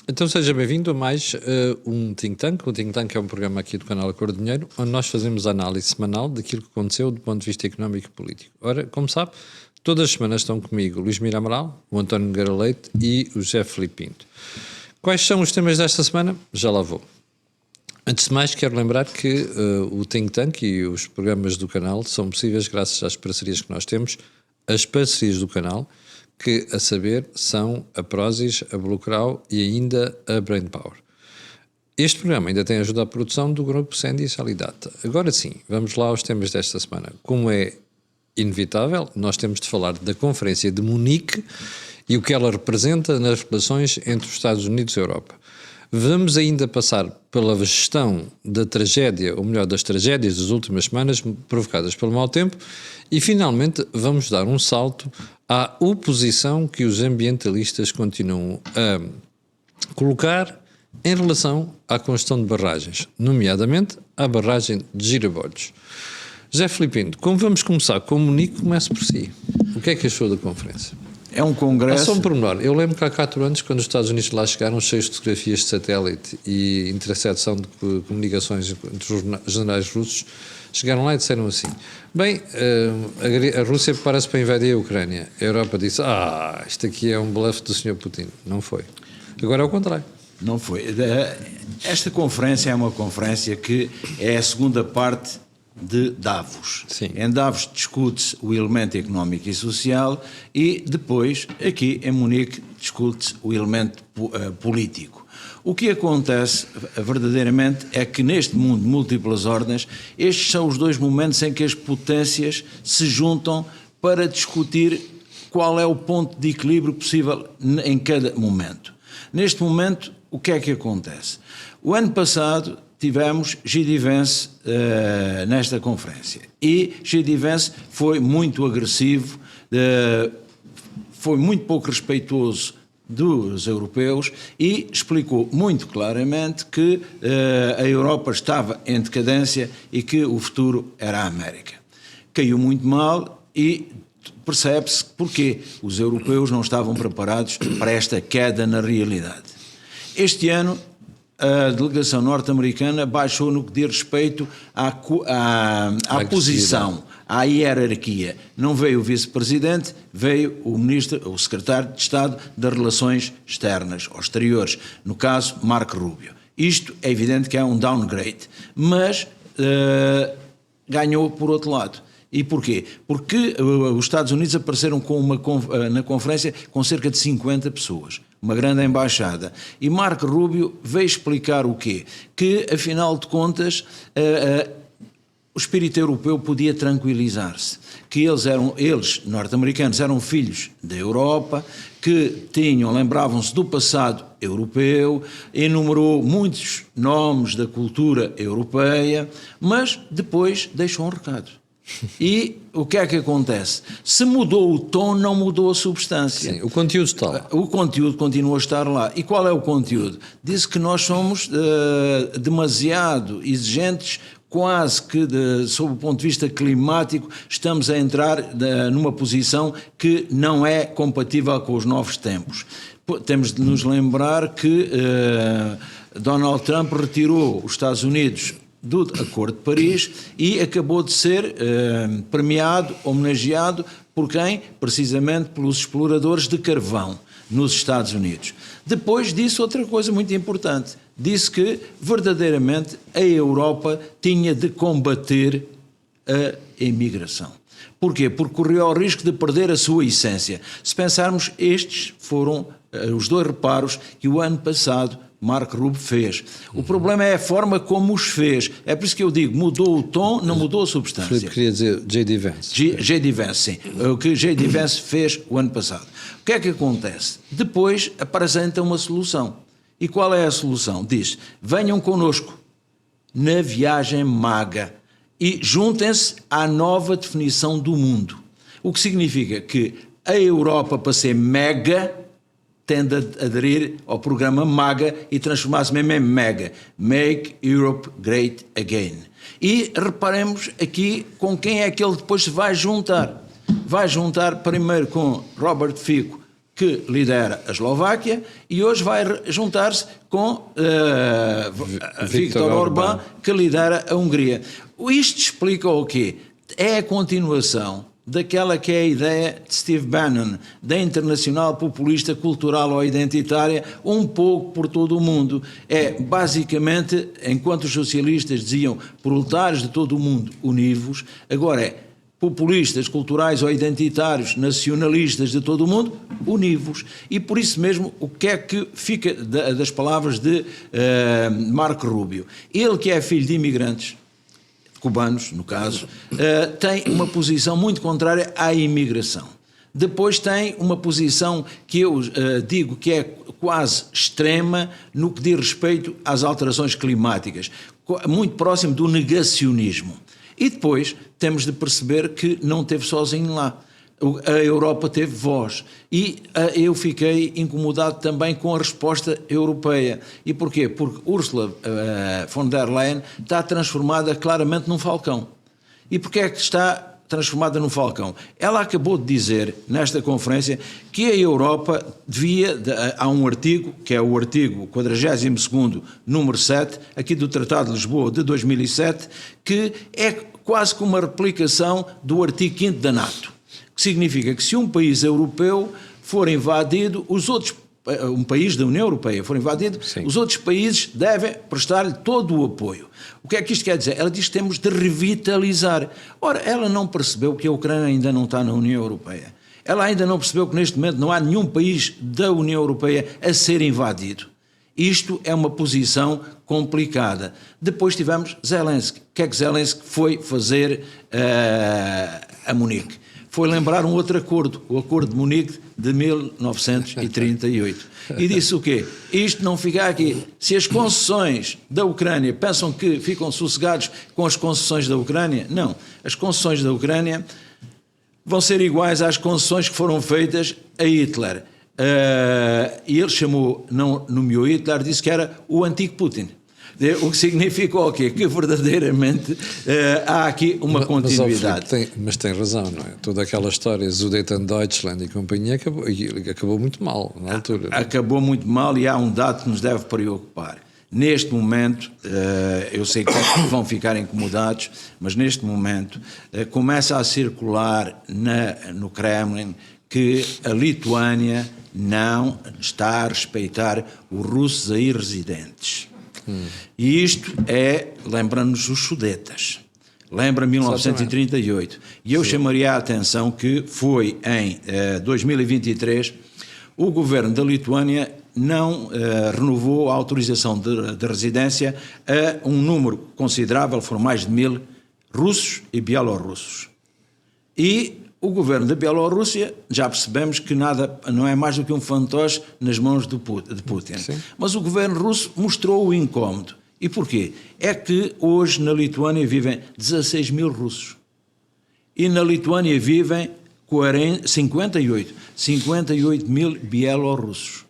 Então seja bem-vindo a mais um Think Tank. O Think Tank é um programa aqui do canal Acordo de Dinheiro, onde nós fazemos análise semanal daquilo que aconteceu do ponto de vista económico e político. Ora, como sabe, todas as semanas estão comigo o Luís Mira Amaral, o António Nogueira Leite e o José Filipe Pinto. Quais são os temas desta semana? Já lá vou. Antes de mais, quero lembrar que o Think Tank e os programas do canal são possíveis graças às parcerias que nós temos, as parcerias do canal, que, a saber, são a Prozis, a Bluecrow e ainda a Brainpower. Este programa ainda tem ajuda à produção do grupo Sandy e Salidata. Agora sim, vamos lá aos temas desta semana. Como é inevitável, nós temos de falar da Conferência de Munique e o que ela representa nas relações entre os Estados Unidos e a Europa. Vamos ainda passar pela gestão da tragédia, ou melhor, das tragédias das últimas semanas provocadas pelo mau tempo e, finalmente, vamos dar um salto à oposição que os ambientalistas continuam a colocar em relação à construção de barragens, nomeadamente à barragem de Girabolhos. José Filipe Pinto, como vamos começar com o Munique, comece por si. O que é que achou da conferência? É um congresso... Só um pormenor. Eu lembro que há 4 anos, quando os Estados Unidos lá chegaram, cheios de fotografias de satélite e intercepção de comunicações entre os generais russos, chegaram lá e disseram assim: bem, a Rússia prepara-se para invadir a Ucrânia. A Europa disse: isto aqui é um bluff do Sr. Putin. Não foi. Agora é o contrário. Não foi. Esta conferência é uma conferência que é a segunda parte de Davos. Sim. Em Davos discute-se o elemento económico e social e depois, aqui em Munique, discute-se o elemento político. O que acontece verdadeiramente é que neste mundo de múltiplas ordens, estes são os dois momentos em que as potências se juntam para discutir qual é o ponto de equilíbrio possível em cada momento. Neste momento, o que é que acontece? O ano passado tivemos J.D. Vance nesta conferência e J.D. Vance foi muito agressivo, foi muito pouco respeitoso dos europeus e explicou muito claramente que a Europa estava em decadência e que o futuro era a América. Caiu muito mal e percebe-se porque os europeus não estavam preparados para esta queda na realidade. Este ano a delegação norte-americana baixou no que diz respeito à posição, à hierarquia. Não veio o vice-presidente, veio o secretário de Estado das Relações Externas ou Exteriores, no caso Marco Rubio. Isto é evidente que é um downgrade, mas ganhou por outro lado. E porquê? Porque os Estados Unidos apareceram na conferência com cerca de 50 pessoas, uma grande embaixada. E Marco Rubio veio explicar o quê? Que, afinal de contas, o espírito europeu podia tranquilizar-se. Que eles, norte-americanos, eram filhos da Europa, que lembravam-se do passado europeu, enumerou muitos nomes da cultura europeia, mas depois deixou um recado. E o que é que acontece? Se mudou o tom, não mudou a substância. Sim, o conteúdo está lá. O conteúdo continua a estar lá. E qual é o conteúdo? Diz que nós somos demasiado exigentes, quase que, sob o ponto de vista climático, estamos a entrar numa posição que não é compatível com os novos tempos. Temos de nos lembrar que Donald Trump retirou os Estados Unidos do Acordo de Paris e acabou de ser premiado, homenageado por quem? Precisamente pelos exploradores de carvão nos Estados Unidos. Depois disse outra coisa muito importante, disse que verdadeiramente a Europa tinha de combater a imigração. Porquê? Porque correu ao risco de perder a sua essência. Se pensarmos, estes foram os 2 reparos que o ano passado Marco Rubio fez. O problema é a forma como os fez. É por isso que eu digo, mudou o tom, não mudou a substância. Filipe queria dizer J.D. Vance. J.D. Vance, sim. O que J.D. Vance fez o ano passado. O que é que acontece? Depois apresenta uma solução. E qual é a solução? Diz: venham connosco na viagem maga e juntem-se à nova definição do mundo. O que significa que a Europa, para ser mega, tende a aderir ao programa MAGA e transformar-se mesmo em MEGA, Make Europe Great Again. E reparemos aqui com quem é que ele depois se vai juntar. Vai juntar primeiro com Robert Fico, que lidera a Eslováquia, e hoje vai juntar-se com Viktor Orbán, que lidera a Hungria. Isto explica o quê? É a continuação daquela que é a ideia de Steve Bannon, da internacional populista cultural ou identitária, um pouco por todo o mundo. É, basicamente, enquanto os socialistas diziam proletários de todo o mundo, univos, agora é populistas, culturais ou identitários, nacionalistas de todo o mundo, univos. E por isso mesmo, o que é que fica das palavras de Marco Rubio? Ele, que é filho de imigrantes, cubanos, no caso, tem uma posição muito contrária à imigração. Depois tem uma posição que eu digo que é quase extrema no que diz respeito às alterações climáticas, muito próximo do negacionismo. E depois temos de perceber que não esteve sozinho lá. A Europa teve voz. E eu fiquei incomodado também com a resposta europeia. E porquê? Porque Ursula von der Leyen está transformada claramente num falcão. E porquê é que está transformada num falcão? Ela acabou de dizer, nesta conferência, que a Europa devia, há um artigo, que é o artigo 42º, número 7, aqui do Tratado de Lisboa de 2007, que é quase como uma replicação do artigo 5º da NATO, que significa que se um país europeu for invadido, um país da União Europeia for invadido, sim, os outros países devem prestar-lhe todo o apoio. O que é que isto quer dizer? Ela diz que temos de revitalizar. Ora, ela não percebeu que a Ucrânia ainda não está na União Europeia. Ela ainda não percebeu que neste momento não há nenhum país da União Europeia a ser invadido. Isto é uma posição complicada. Depois tivemos Zelensky. O que é que Zelensky foi fazer a Munique? Foi lembrar um outro acordo, o Acordo de Munique de 1938. E disse o quê? Isto não fica aqui. Se as concessões da Ucrânia pensam que ficam sossegados com as concessões da Ucrânia, não. As concessões da Ucrânia vão ser iguais às concessões que foram feitas a Hitler. E ele não nomeou Hitler, disse que era o antigo Putin. O que significa o quê? Que verdadeiramente há aqui uma continuidade. Mas tem razão, não é? Toda aquela história, Sudetendeutschland e companhia, acabou muito mal na altura. Acabou muito mal, e há um dado que nos deve preocupar. Neste momento, eu sei que vão ficar incomodados, mas neste momento começa a circular no Kremlin que a Lituânia não está a respeitar os russos aí residentes. E isto lembra-nos os Sudetas, lembra 1938. E eu chamaria a atenção que foi em 2023 o governo da Lituânia não renovou a autorização de residência a um número considerável, foram mais de 1000 russos e bielorrussos. E o governo da Bielorrússia, já percebemos que nada, não é mais do que um fantoche nas mãos de Putin. Sim. Mas o governo russo mostrou o incómodo. E porquê? É que hoje na Lituânia vivem 16 mil russos. E na Lituânia vivem 58 mil bielorrussos.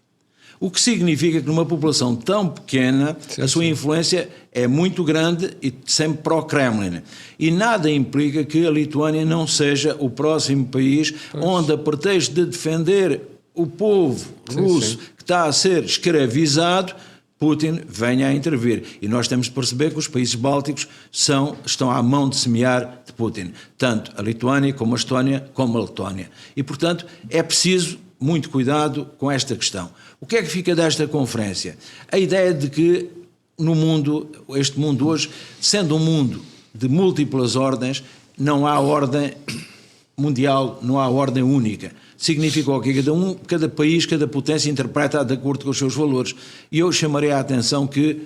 O que significa que numa população tão pequena, a sua influência é muito grande e sempre pró-Kremlin. E nada implica que a Lituânia não seja o próximo país onde, a pretexto de defender o povo russo que está a ser escravizado, Putin venha a intervir. E nós temos de perceber que os países bálticos estão à mão de semear de Putin. Tanto a Lituânia, como a Estónia, como a Letónia. E, portanto, é preciso muito cuidado com esta questão. O que é que fica desta conferência? A ideia de que no mundo, este mundo hoje, sendo um mundo de múltiplas ordens, não há ordem mundial, não há ordem única. Significa o quê? Cada país, cada potência interpreta de acordo com os seus valores. E eu chamarei a atenção que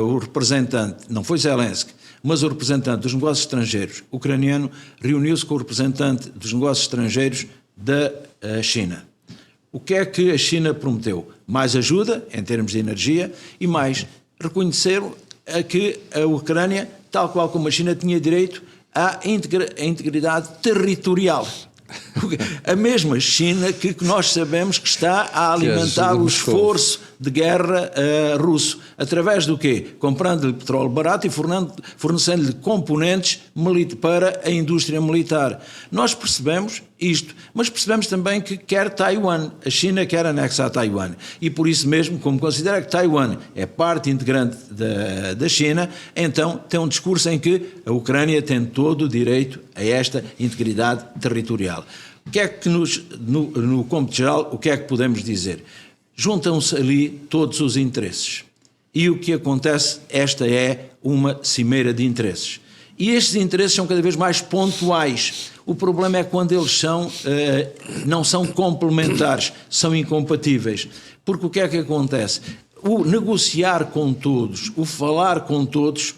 o representante, não foi Zelensky, mas o representante dos negócios estrangeiros ucraniano reuniu-se com o representante dos negócios estrangeiros da China. O que é que a China prometeu? Mais ajuda em termos de energia e mais reconhecer que a Ucrânia, tal qual como a China, tinha direito à integridade territorial. A mesma China que nós sabemos que está a alimentar o esforço de guerra russo. Através do quê? Comprando-lhe petróleo barato e fornecendo-lhe componentes para a indústria militar. Nós percebemos isto, mas percebemos também que quer Taiwan, a China quer anexar Taiwan, e por isso mesmo, como considera que Taiwan é parte integrante da China, então tem um discurso em que a Ucrânia tem todo o direito a esta integridade territorial. O que é que no cômputo geral, o que é que podemos dizer? Juntam-se ali todos os interesses. E o que acontece, esta é uma cimeira de interesses. E estes interesses são cada vez mais pontuais. O problema é quando eles não são complementares, são incompatíveis. Porque o que é que acontece? O negociar com todos, o falar com todos,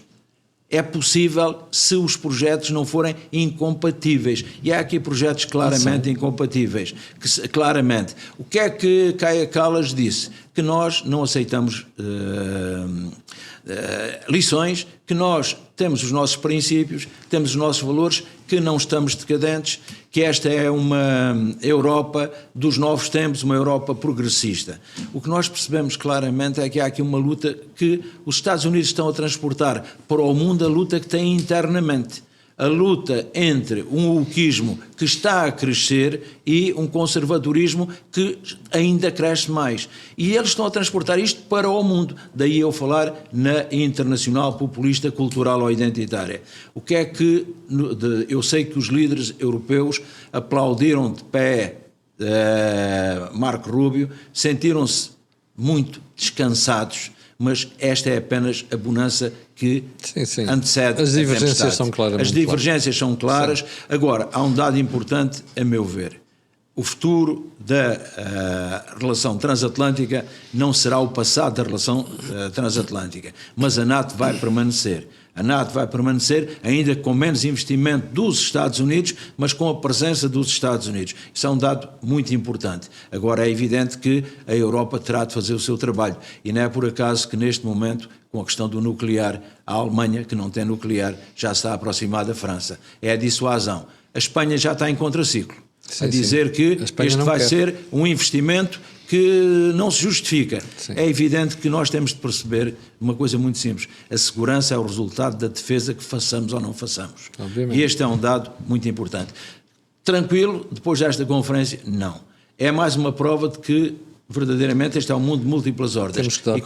é possível se os projetos não forem incompatíveis. E há aqui projetos claramente incompatíveis. Claramente. O que é que Kaja Kallas disse? Que nós não aceitamos lições, que nós temos os nossos princípios, temos os nossos valores, que não estamos decadentes, que esta é uma Europa dos novos tempos, uma Europa progressista. O que nós percebemos claramente é que há aqui uma luta que os Estados Unidos estão a transportar para o mundo, a luta que têm internamente. A luta entre um wokismo que está a crescer e um conservadorismo que ainda cresce mais. E eles estão a transportar isto para o mundo. Daí eu falar na internacional populista, cultural ou identitária. O que é que... Eu sei que os líderes europeus aplaudiram de pé Marco Rubio, sentiram-se muito descansados, mas esta é apenas a bonança que antecede as divergências são claramente. As divergências são claras. Agora, há um dado importante, a meu ver. O futuro da relação transatlântica não será o passado da relação transatlântica, mas a NATO vai permanecer. A NATO vai permanecer, ainda com menos investimento dos Estados Unidos, mas com a presença dos Estados Unidos. Isso é um dado muito importante. Agora, é evidente que a Europa terá de fazer o seu trabalho. E não é por acaso que, neste momento, com a questão do nuclear, a Alemanha, que não tem nuclear, já está aproximada da França. É a dissuasão. A Espanha já está em contraciclo. A dizer que este vai ser um investimento que não se justifica. É evidente que nós temos de perceber uma coisa muito simples. A segurança é o resultado da defesa que façamos ou não façamos. Obviamente. E este é um dado muito importante. Tranquilo, depois desta conferência, não. É mais uma prova de que, verdadeiramente, este é um mundo de múltiplas ordens. E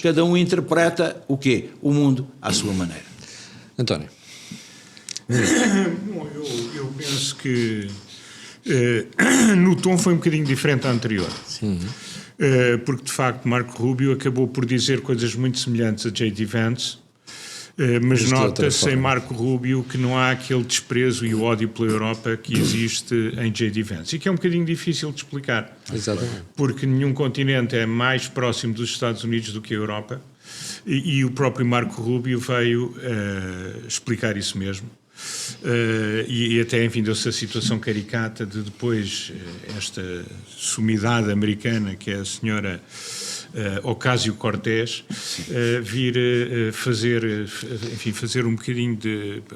cada um interpreta o quê? O mundo à sua maneira. António. Bom, eu penso que no tom foi um bocadinho diferente da anterior. Porque de facto Marco Rubio acabou por dizer coisas muito semelhantes a J.D. Vance, mas nota-se em Marco Rubio que não há aquele desprezo e o ódio pela Europa que existe em J.D. Vance, e que é um bocadinho difícil de explicar. Exatamente. Porque nenhum continente é mais próximo dos Estados Unidos do que a Europa, e o próprio Marco Rubio veio explicar isso mesmo. E até, enfim, deu-se a situação caricata de depois esta sumidade americana, que é a senhora Ocasio-Cortez, vir fazer um bocadinho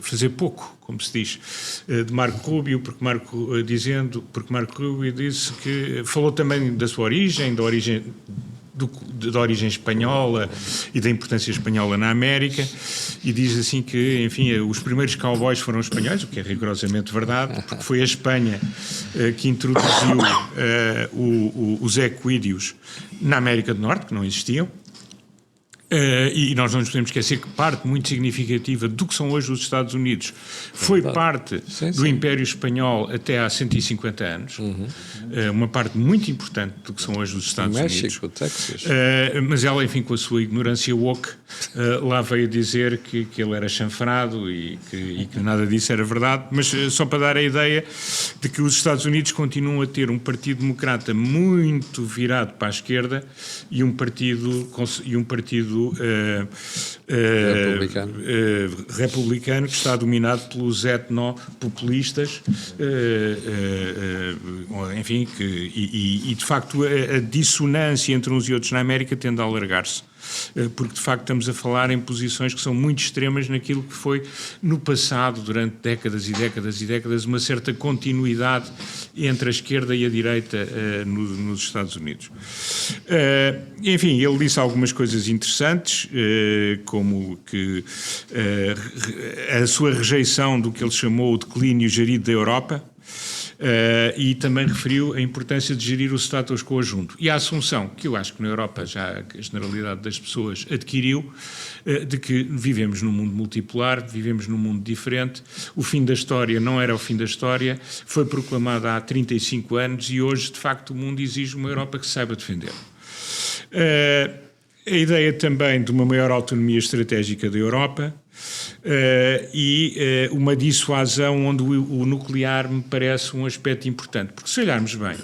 fazer pouco, como se diz, de Marco Rubio, porque Marco Rubio disse que falou também da sua origem, da origem espanhola e da importância espanhola na América, e diz assim que, enfim, os primeiros cowboys foram os espanhóis, o que é rigorosamente verdade, porque foi a Espanha que introduziu os equídeos na América do Norte, que não existiam. E nós não nos podemos esquecer que parte muito significativa do que são hoje os Estados Unidos foi parte do Império Espanhol até há 150 anos. Uma parte muito importante do que são hoje os Estados Unidos. México, Texas. Mas ela, enfim, com a sua ignorância woke, lá veio dizer que ele era chanfrado e que nada disso era verdade. Mas só para dar a ideia de que os Estados Unidos continuam a ter um partido democrata muito virado para a esquerda e um partido republicano que está dominado pelos etnopopulistas, enfim, e de facto a dissonância entre uns e outros na América tende a alargar-se. porque de facto estamos a falar em posições que são muito extremas naquilo que foi no passado, durante décadas e décadas e décadas, uma certa continuidade entre a esquerda e a direita nos Estados Unidos. Enfim, ele disse algumas coisas interessantes, como que a sua rejeição do que ele chamou o declínio gerido da Europa, e também referiu a importância de gerir o status quo junto. E a assunção, que eu acho que na Europa já a generalidade das pessoas adquiriu, de que vivemos num mundo multipolar, vivemos num mundo diferente, o fim da história não era o fim da história, foi proclamado há 35 anos e hoje, de facto, o mundo exige uma Europa que saiba defender. A ideia também de uma maior autonomia estratégica da Europa, e uma dissuasão onde o nuclear me parece um aspecto importante. Porque se olharmos bem,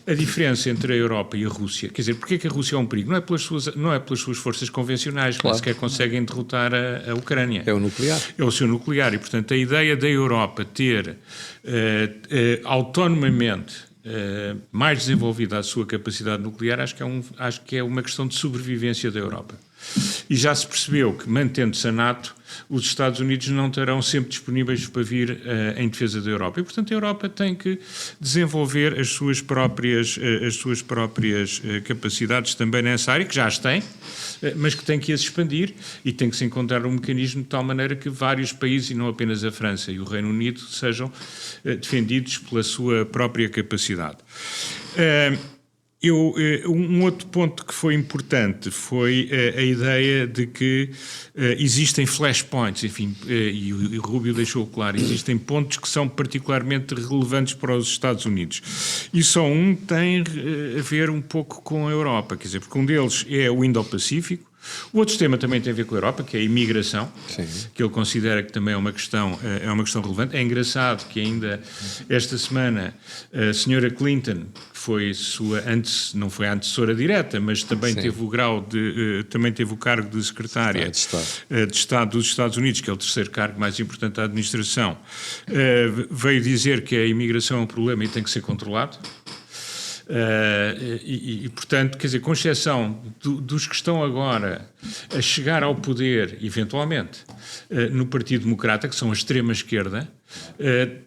a diferença entre a Europa e a Rússia, quer dizer, porque é que a Rússia é um perigo? Não é pelas suas forças convencionais, claro, que sequer conseguem derrotar a Ucrânia. É o nuclear. É o seu nuclear. E, portanto, a ideia da Europa ter autonomamente mais desenvolvida a sua capacidade nuclear, acho que é uma questão de sobrevivência da Europa. E já se percebeu que, mantendo-se a NATO, os Estados Unidos não estarão sempre disponíveis para vir em defesa da Europa. E, portanto, a Europa tem que desenvolver as suas próprias capacidades também nessa área, que já as tem, mas que tem que as expandir e tem que se encontrar um mecanismo de tal maneira que vários países, e não apenas a França e o Reino Unido, sejam defendidos pela sua própria capacidade. Um outro ponto que foi importante foi a ideia de que existem flashpoints, enfim, e o Rubio deixou claro, existem pontos que são particularmente relevantes para os Estados Unidos. E só um tem a ver um pouco com a Europa, quer dizer, porque um deles é o Indo-Pacífico. O outro tema também tem a ver com a Europa, que é a imigração, sim, que ele considera que também é uma questão relevante. É engraçado que ainda esta semana a senhora Clinton, que foi não foi a antecessora direta, mas também teve o grau também teve o cargo de secretária de Estado dos Estados Unidos, que é o terceiro cargo mais importante da administração, veio dizer que a imigração é um problema e tem que ser controlado. Portanto, quer dizer, com exceção dos que estão agora a chegar ao poder, eventualmente, no Partido Democrata, que são a extrema-esquerda,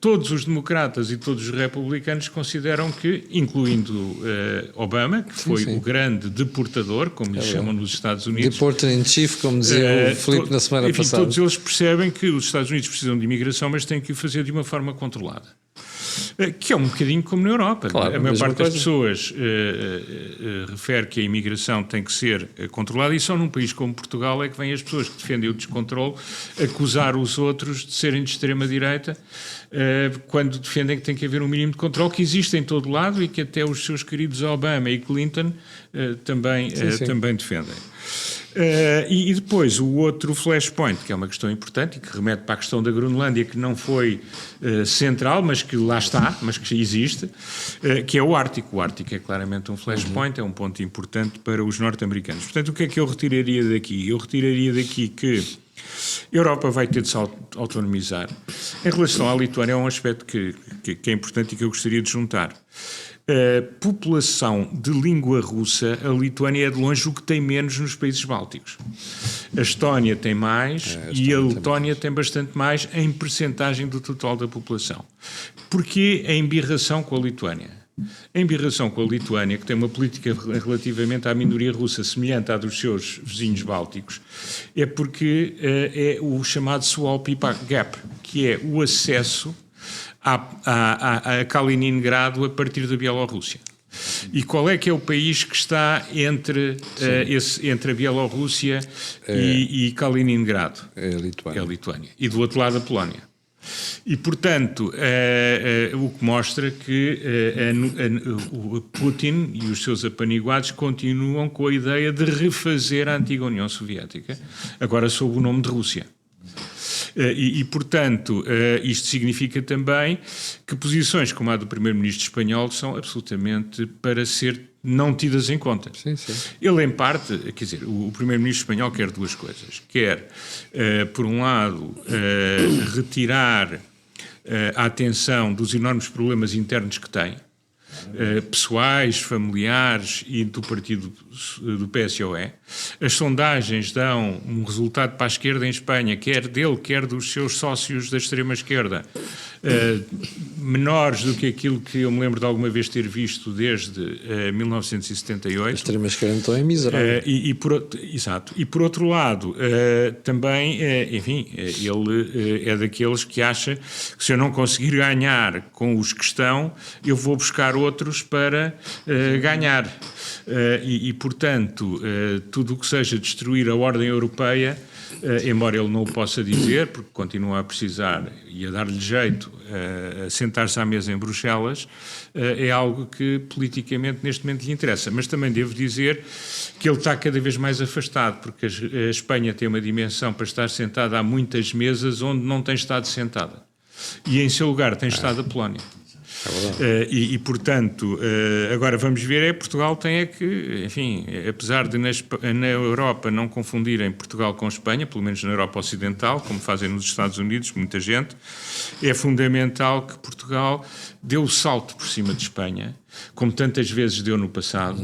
todos os democratas e todos os republicanos consideram que, incluindo Obama, que foi o grande deportador, como lhe chamam nos Estados Unidos. Deporter in chief, como dizia o Filipe na semana passada. Todos eles percebem que os Estados Unidos precisam de imigração, mas têm que o fazer de uma forma controlada. Que é um bocadinho como na Europa. Claro, a maior parte das pessoas refere que a imigração tem que ser controlada e só num país como Portugal é que vêm as pessoas que defendem o descontrole acusar os outros de serem de extrema-direita quando defendem que tem que haver um mínimo de controle que existe em todo lado e que até os seus queridos Obama e Clinton também defendem. E depois o outro flashpoint, que é uma questão importante e que remete para a questão da Groenlândia, que não foi central, mas que lá está, mas que existe, que é o Ártico. O Ártico é claramente um flashpoint, é um ponto importante para os norte-americanos. Portanto, o que é que eu retiraria daqui? Eu retiraria daqui que a Europa vai ter de se autonomizar. Em relação à Lituânia, é um aspecto que é importante e que eu gostaria de juntar. População de língua russa, a Lituânia é de longe o que tem menos nos países bálticos. A Estónia tem mais e a Letónia tem bastante mais em percentagem do total da população. Porquê a embirração com a Lituânia? A embirração com a Lituânia, que tem uma política relativamente à minoria russa semelhante à dos seus vizinhos bálticos, é porque é o chamado Suwalki Gap, que é o acesso a Kaliningrado a partir da Bielorrússia. E qual é que é o país que está entre a Bielorrússia e Kaliningrado? É a Lituânia. É a Lituânia. E do outro lado a Polónia. E, portanto, o que mostra que o Putin e os seus apaniguados continuam com a ideia de refazer a antiga União Soviética, agora sob o nome de Rússia. Portanto, isto significa também que posições como a do Primeiro-Ministro espanhol são absolutamente para ser não tidas em conta. Sim, sim. Ele, em parte, quer dizer, o Primeiro-Ministro espanhol quer duas coisas. Quer, por um lado, retirar a atenção dos enormes problemas internos que tem, pessoais, familiares e do partido do PSOE. As sondagens dão um resultado para a esquerda em Espanha, quer dele, quer dos seus sócios da extrema-esquerda, menores do que aquilo que eu me lembro de alguma vez ter visto desde 1978. A extrema-esquerda então é miserável. Exato. E por outro lado, também, enfim, ele é daqueles que acha que se eu não conseguir ganhar com os que estão, eu vou buscar outros para ganhar. Portanto, tudo o que seja destruir a ordem europeia, embora ele não o possa dizer, porque continua a precisar e a dar-lhe jeito a sentar-se à mesa em Bruxelas, é algo que politicamente neste momento lhe interessa. Mas também devo dizer que ele está cada vez mais afastado, porque a Espanha tem uma dimensão para estar sentada a muitas mesas onde não tem estado sentada. E em seu lugar tem estado a Polónia. Portanto, agora vamos ver, Portugal tem que, enfim, apesar de na Europa não confundirem Portugal com Espanha, pelo menos na Europa Ocidental, como fazem nos Estados Unidos, muita gente, é fundamental que Portugal dê o salto por cima de Espanha, como tantas vezes deu no passado,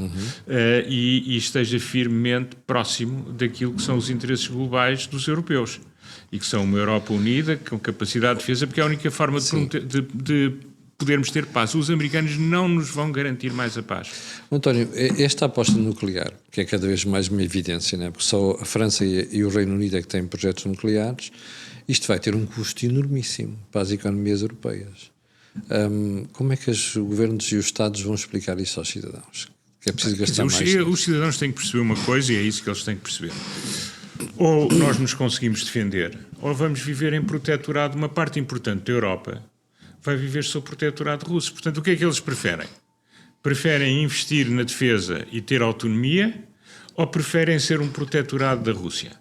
e esteja firmemente próximo daquilo que são os interesses globais dos europeus, e que são uma Europa unida, com capacidade de defesa, porque é a única forma de podermos ter paz. Os americanos não nos vão garantir mais a paz. António, esta aposta nuclear, que é cada vez mais uma evidência, né? Porque só a França e o Reino Unido é que têm projetos nucleares, isto vai ter um custo enormíssimo para as economias europeias. Como é que os governos e os Estados vão explicar isso aos cidadãos? Que é preciso gastar mais? Os cidadãos têm que perceber uma coisa, e é isso que eles têm que perceber. Ou nós nos conseguimos defender, ou vamos viver em protetorado. Uma parte importante da Europa vai viver sob protetorado russo. Portanto, o que é que eles preferem? Preferem investir na defesa e ter autonomia, ou preferem ser um protetorado da Rússia?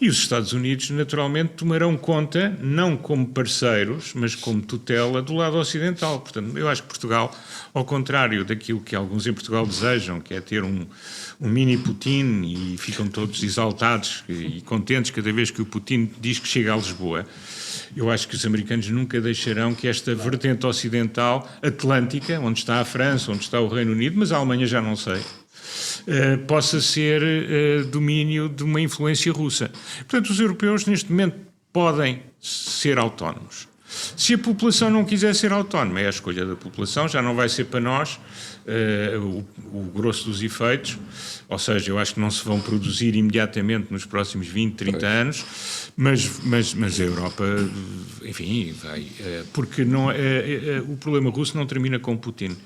E os Estados Unidos, naturalmente, tomarão conta, não como parceiros, mas como tutela do lado ocidental. Portanto, eu acho que Portugal, ao contrário daquilo que alguns em Portugal desejam, que é ter um mini Putin, e ficam todos exaltados e contentes cada vez que o Putin diz que chega a Lisboa, eu acho que os americanos nunca deixarão que esta vertente ocidental atlântica, onde está a França, onde está o Reino Unido, mas a Alemanha já não sei, possa ser domínio de uma influência russa. Portanto, os europeus neste momento podem ser autónomos. Se a população não quiser ser autónoma, é a escolha da população, já não vai ser para nós o grosso dos efeitos, ou seja, eu acho que não se vão produzir imediatamente nos próximos 20, 30 anos, mas a Europa, enfim, vai, porque não, o problema russo não termina com Putin.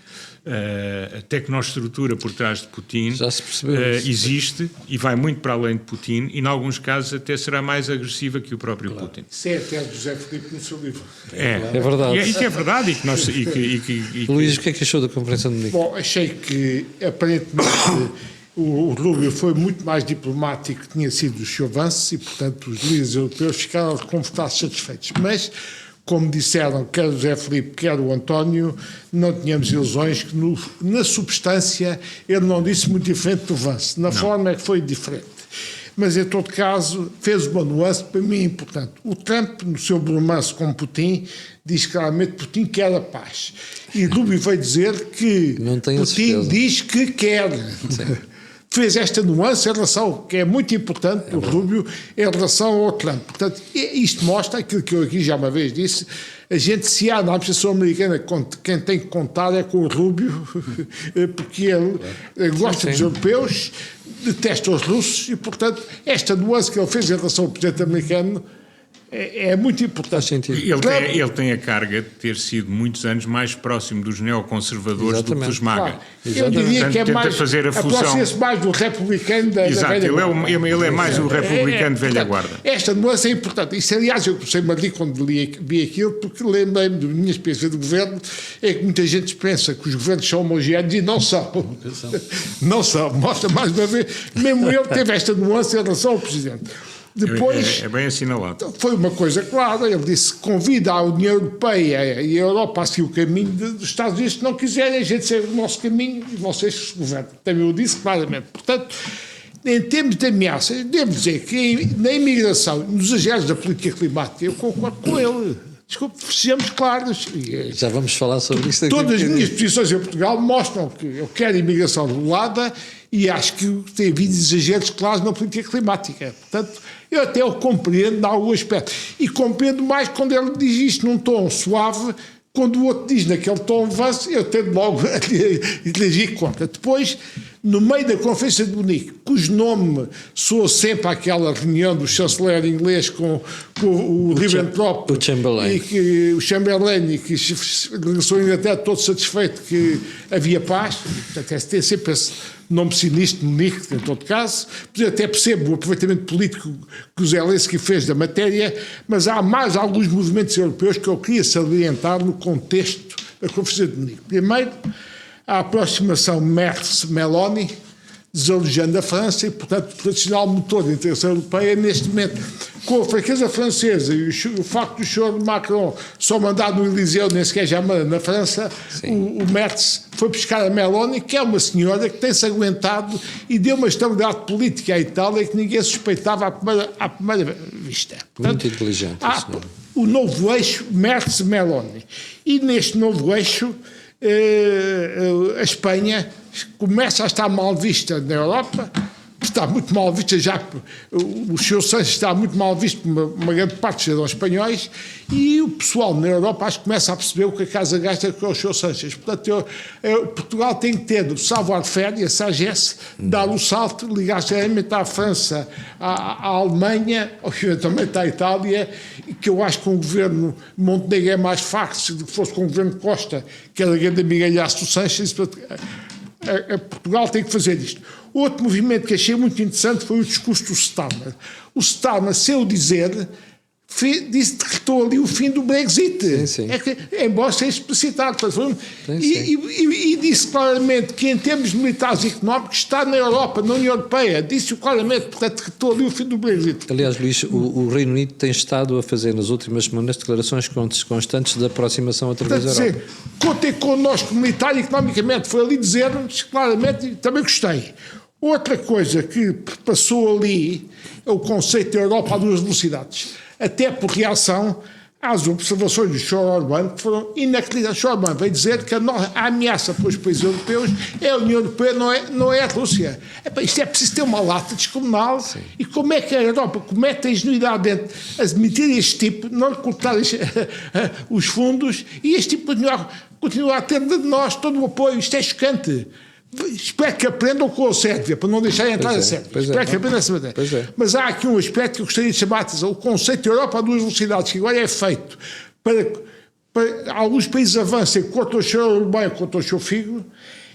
A tecnoestrutura por trás de Putin já se percebeu existe e vai muito para além de Putin, e em alguns casos até será mais agressiva que o próprio Putin. Isso é até José Filipe no seu livro. É verdade. E que é verdade. Luís, o que é que achou da Conferência de Munique? Bom, achei que aparentemente o Rubio foi muito mais diplomático que tinha sido o Sr. Vance, e portanto os líderes europeus ficaram reconfortados, satisfeitos. Mas, como disseram quer o José Filipe, quer o António, não tínhamos ilusões que na substância ele não disse muito diferente do Vance. Na forma é que foi diferente. Mas, em todo caso, fez uma nuance para mim importante. O Trump, no seu bromance com Putin, diz claramente que Putin quer a paz. E Rubio veio dizer que Putin diz que quer. Fez esta nuance em relação, que é muito importante do Rubio, em relação ao Trump. Portanto, isto mostra aquilo que eu aqui já uma vez disse: a gente, se há na administração americana quem tem que contar é com o Rubio, porque ele gosta dos europeus, detesta os russos, e, portanto, esta nuance que ele fez em relação ao presidente americano é muito importante. Ele tem a carga de ter sido muitos anos mais próximo dos neoconservadores do que dos MAGA. Claro. Eu diria que é mais, aproxima-se mais do republicano da velha guarda. Ele é mais o republicano de velha guarda. Esta nuance é importante. Isso, aliás, eu comecei a rir quando vi aquilo, porque lembrei-me da minha experiência do governo, é que muita gente pensa que os governos são homogeneos e não são. Não são. Mostra mais uma vez. Mesmo ele teve esta nuance em relação ao presidente. Depois, é bem assinalado. Foi uma coisa clara, ele disse que convida a União Europeia e a Europa a seguir o caminho dos Estados Unidos. Se não quiserem, a gente segue o nosso caminho e vocês se governam. Também o disse claramente. Portanto, em termos de ameaças, devo dizer que na imigração, nos agentes da política climática, eu concordo com ele. desculpe, sejamos claros. Já vamos falar sobre isso aqui. Todas as minhas posições em Portugal mostram que eu quero imigração regulada e acho que tem havido exageros claros na política climática. Portanto, eu até o compreendo em algum aspecto. E compreendo mais quando ele diz isto num tom suave. Quando o outro diz naquele tom avanço, eu tento logo a agir contra. Depois, no meio da Conferência de Munique, cujo nome soa sempre àquela reunião do chanceler inglês com o Ribbentrop, o Chamberlain. o Chamberlain, e que regressou à Inglaterra todo satisfeito que havia paz. Portanto, tem sempre esse nome sinistro de Munique, em todo caso. Eu até percebo o aproveitamento político que o Zelensky fez da matéria, mas há mais alguns movimentos europeus que eu queria salientar no contexto da Conferência de Munique. Primeiro, a aproximação Merkel-Meloni, desalojando a França e, portanto, o tradicional motor da integração europeia, neste momento, com a fraqueza francesa e o facto do senhor Macron só mandar no Eliseu, nem sequer já manda na França, o Merz foi buscar a Meloni, que é uma senhora que tem-se aguentado e deu uma estabilidade política à Itália que ninguém suspeitava à primeira vista. Portanto, muito inteligente. O novo eixo Merz-Meloni. E neste novo eixo, a Espanha começa a estar mal vista na Europa, está muito mal vista já, o Sr. Sánchez está muito mal visto por uma grande parte dos cidadãos espanhóis, e o pessoal na Europa acho que começa a perceber o que a casa gasta com o Sr. Sánchez. Portanto, Portugal tem que ter o savoir-faire e a sagesse, dar o salto, ligar seriamente à França, à Alemanha, ou eventualmente à Itália, que eu acho que com o governo Montenegro é mais fácil do que fosse com o governo Costa, que era grande amigalhaço do Sánchez. Portugal tem que fazer isto. Outro movimento que achei muito interessante foi o discurso do Starmer. O Starmer, sem o dizer, disse que estou ali o fim do Brexit. Sim. É que, embora seja explicitado. E disse claramente que, em termos militares e económicos, está na Europa, na União Europeia. Disse-o claramente, portanto, que estou ali o fim do Brexit. Aliás, Luís, o Reino Unido tem estado a fazer nas últimas semanas declarações constantes de aproximação através da Europa. Contem connosco militar e economicamente. Foi ali dizer-nos claramente, e também gostei. Outra coisa que passou ali é o conceito da Europa a duas velocidades, até por reação às observações do Sr. Orbán, que foram inacreditáveis. O Sr. Orbán veio dizer que a ameaça para os países europeus é a União Europeia, não é a Rússia. Isto é preciso ter uma lata descomunal. Sim. E como é que a Europa comete a ingenuidade de admitir este tipo, não lhe cortar os fundos, e este tipo continua a ter de nós todo o apoio? Isto é chocante. Espero que aprendam com a Sérvia, para não deixarem entrar a Sérvia. Espero que aprendam essa matéria. Mas há aqui um aspecto que eu gostaria de chamar a atenção. O conceito de Europa a duas velocidades, que agora é feito para alguns países avancem contra o Sr. Orbán, contra o Sr. Figo.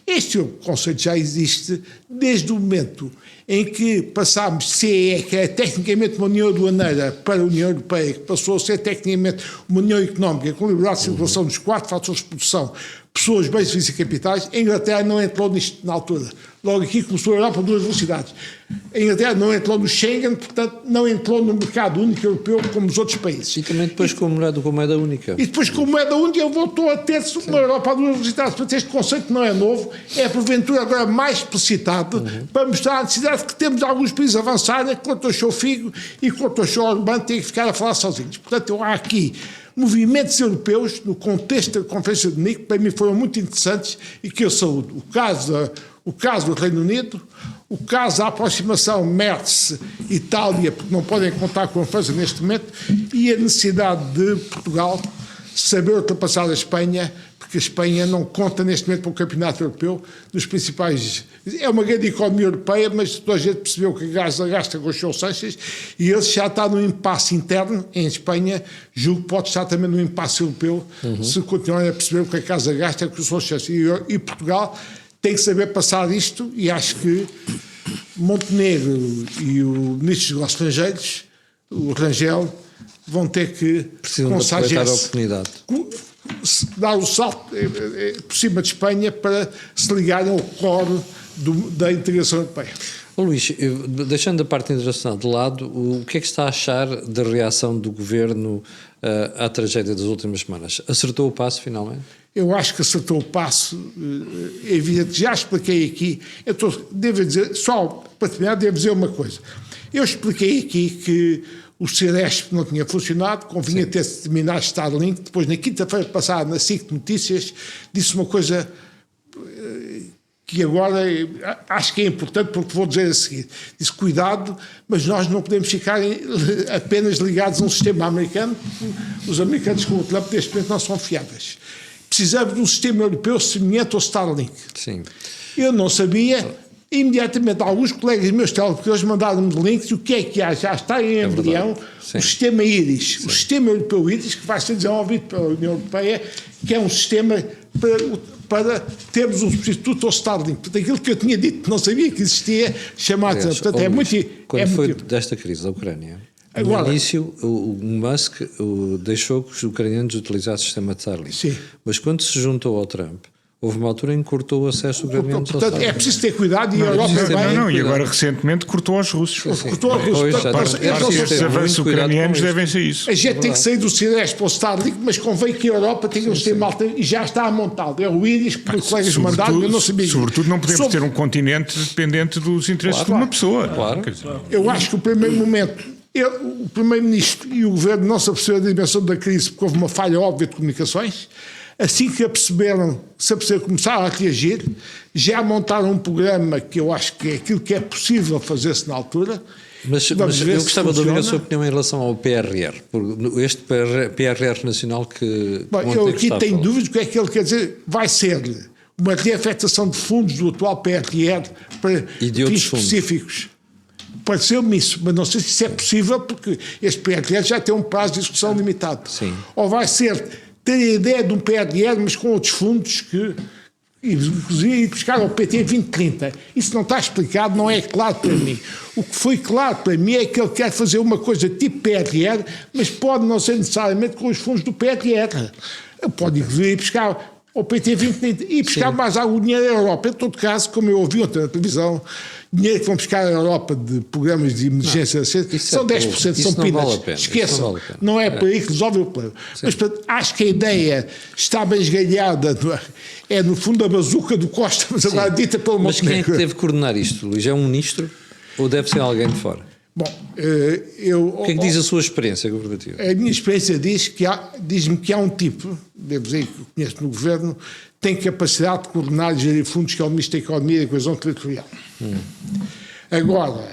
Este conceito já existe desde o momento em que passámos de CE, que é tecnicamente uma União Aduaneira, para a União Europeia, que passou a ser tecnicamente uma União Económica, com liberdade de circulação dos 4 fatores de produção, pessoas, bens, serviços e capitais. A Inglaterra não entrou nisto na altura. Logo aqui começou a Europa a duas velocidades. A Inglaterra não entrou no Schengen, portanto não entrou no mercado único europeu como os outros países. E também depois com moeda única. E depois com moeda única voltou a ter-se uma Europa a duas velocidades. Portanto, este conceito não é novo, é porventura agora mais explicitado, para mostrar a necessidade que temos de alguns países avançarem contra o Sr. Figo e contra o Sr. Orbán, têm que ficar a falar sozinhos. Portanto, há aqui movimentos europeus, no contexto da Conferência de Munique, para mim foram muito interessantes e que eu saúdo. O caso do Reino Unido, o caso da aproximação Merz-Itália, porque não podem contar com a França neste momento, e a necessidade de Portugal saber ultrapassar a Espanha, porque a Espanha não conta neste momento para o campeonato europeu dos principais. É uma grande economia europeia, mas toda a gente percebeu que gasta com o Sr. Sánchez, e ele já está num impasse interno em Espanha. Julgo que pode estar também num impasse europeu, se continuarem a perceber o que a casa gasta com o Sr. Sánchez. E Portugal tem que saber passar isto, e acho que Montenegro e o Ministro dos Estrangeiros, o Rangel, vão ter que, precisam de aproveitar a oportunidade, dar o salto por cima de Espanha para se ligarem ao core da integração europeia. Luís, deixando a parte internacional de lado, o que é que está a achar da reação do Governo à tragédia das últimas semanas? Acertou o passo finalmente? Eu acho que acertou o passo, é evidente, já expliquei aqui. Devo dizer, só para terminar, devo dizer uma coisa. Eu expliquei aqui que o Ciresp não tinha funcionado, convinha ter-se terminado Starlink. Depois, na quinta-feira passada, na SIC Notícias, disse uma coisa que agora acho que é importante, porque vou dizer a seguir. Disse, cuidado, mas nós não podemos ficar apenas ligados a um sistema americano, porque os americanos com o Trump neste momento não são fiáveis. Precisamos de um sistema europeu semelhante ao Starlink. Sim. Eu não sabia, imediatamente alguns colegas meus televisores mandaram-me links, e o que é que há? Já está em embrião o sistema IRIS, o sistema europeu IRIS, que vai ser desenvolvido pela União Europeia, que é um sistema para termos um substituto ao Starlink. Portanto, aquilo que eu tinha dito, não sabia que existia, chamado... Portanto, é muito... Quando foi desta crise da Ucrânia, agora, no início, o Musk deixou que os ucranianos utilizassem o sistema de Starlink. Sim. Mas quando se juntou ao Trump, houve uma altura em que cortou o acesso ucranianos ao portanto, Starlink. é preciso ter cuidado e a Europa E agora recentemente cortou aos russos. Cortou aos russos. Estes avanços ucranianos devem ser isso. A gente tem que sair do Ciresp para o Starlink, mas convém que a Europa tenha um sistema alternativo, e já está montado. É o IRIS que os colegas mandaram, eu não sabia. Sobretudo não podemos ter um continente dependente dos interesses de uma pessoa. Claro. Eu acho que o primeiro momento, o Primeiro-Ministro e o Governo não se aperceberam da dimensão da crise, porque houve uma falha óbvia de comunicações. Assim que se aperceberam, começaram a reagir, já montaram um programa que eu acho que é aquilo que é possível fazer-se na altura. Mas eu gostava de ouvir a sua opinião em relação ao PRR, este PRR nacional que... Bom, eu aqui tenho dúvidas do que é que ele quer dizer. Vai ser uma reafetação de fundos do atual PRR para fins específicos. Pareceu-me isso, mas não sei se isso é possível, porque este PRR já tem um prazo de discussão limitado. Sim. Ou vai ser ter a ideia de um PRR, mas com outros fundos que, inclusive, buscar ao PT 2030. Isso não está explicado, não é claro para mim. O que foi claro para mim é que ele quer fazer uma coisa tipo PRR, mas pode não ser necessariamente com os fundos do PRR. Pode, inclusive, buscar ao PT 2030 e buscar mais algum dinheiro à Europa. Em todo caso, como eu ouvi ontem na televisão, dinheiro que vão buscar à Europa de programas de emergência são 10%, são pinas. Esqueçam. Não é por aí que resolve o problema. Mas, portanto, acho que a ideia está bem esgalhada. É, no fundo, a bazuca do Costa, mas agora dita pelo Montenegro. Mas quem é que deve coordenar isto, Luís? É um ministro ou deve ser alguém de fora? Bom, o que é que diz a sua experiência governativa? A minha experiência diz-me que há um tipo, devo dizer que eu conheço no governo, tem capacidade de coordenar e gerir fundos, que é o Ministro da Economia e da Coesão Territorial. Agora,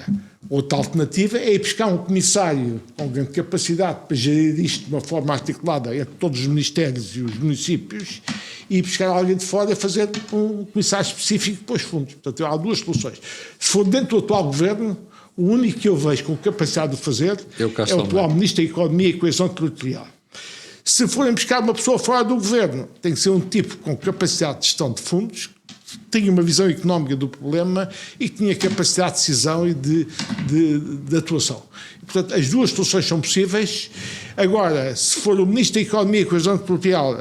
outra alternativa é ir buscar um comissário com grande capacidade para gerir isto de uma forma articulada entre todos os ministérios e os municípios, e ir buscar alguém de fora a fazer um comissário específico para os fundos. Portanto, há duas soluções. Se for dentro do atual governo, o único que eu vejo com capacidade de fazer é o atual Ministro da Economia e Coesão Territorial. Se forem buscar uma pessoa fora do governo, tem que ser um tipo com capacidade de gestão de fundos, que tenha uma visão económica do problema e que tenha capacidade de decisão e de atuação. E, portanto, as duas soluções são possíveis. Agora, se for o Ministro da Economia e Coesão Territorial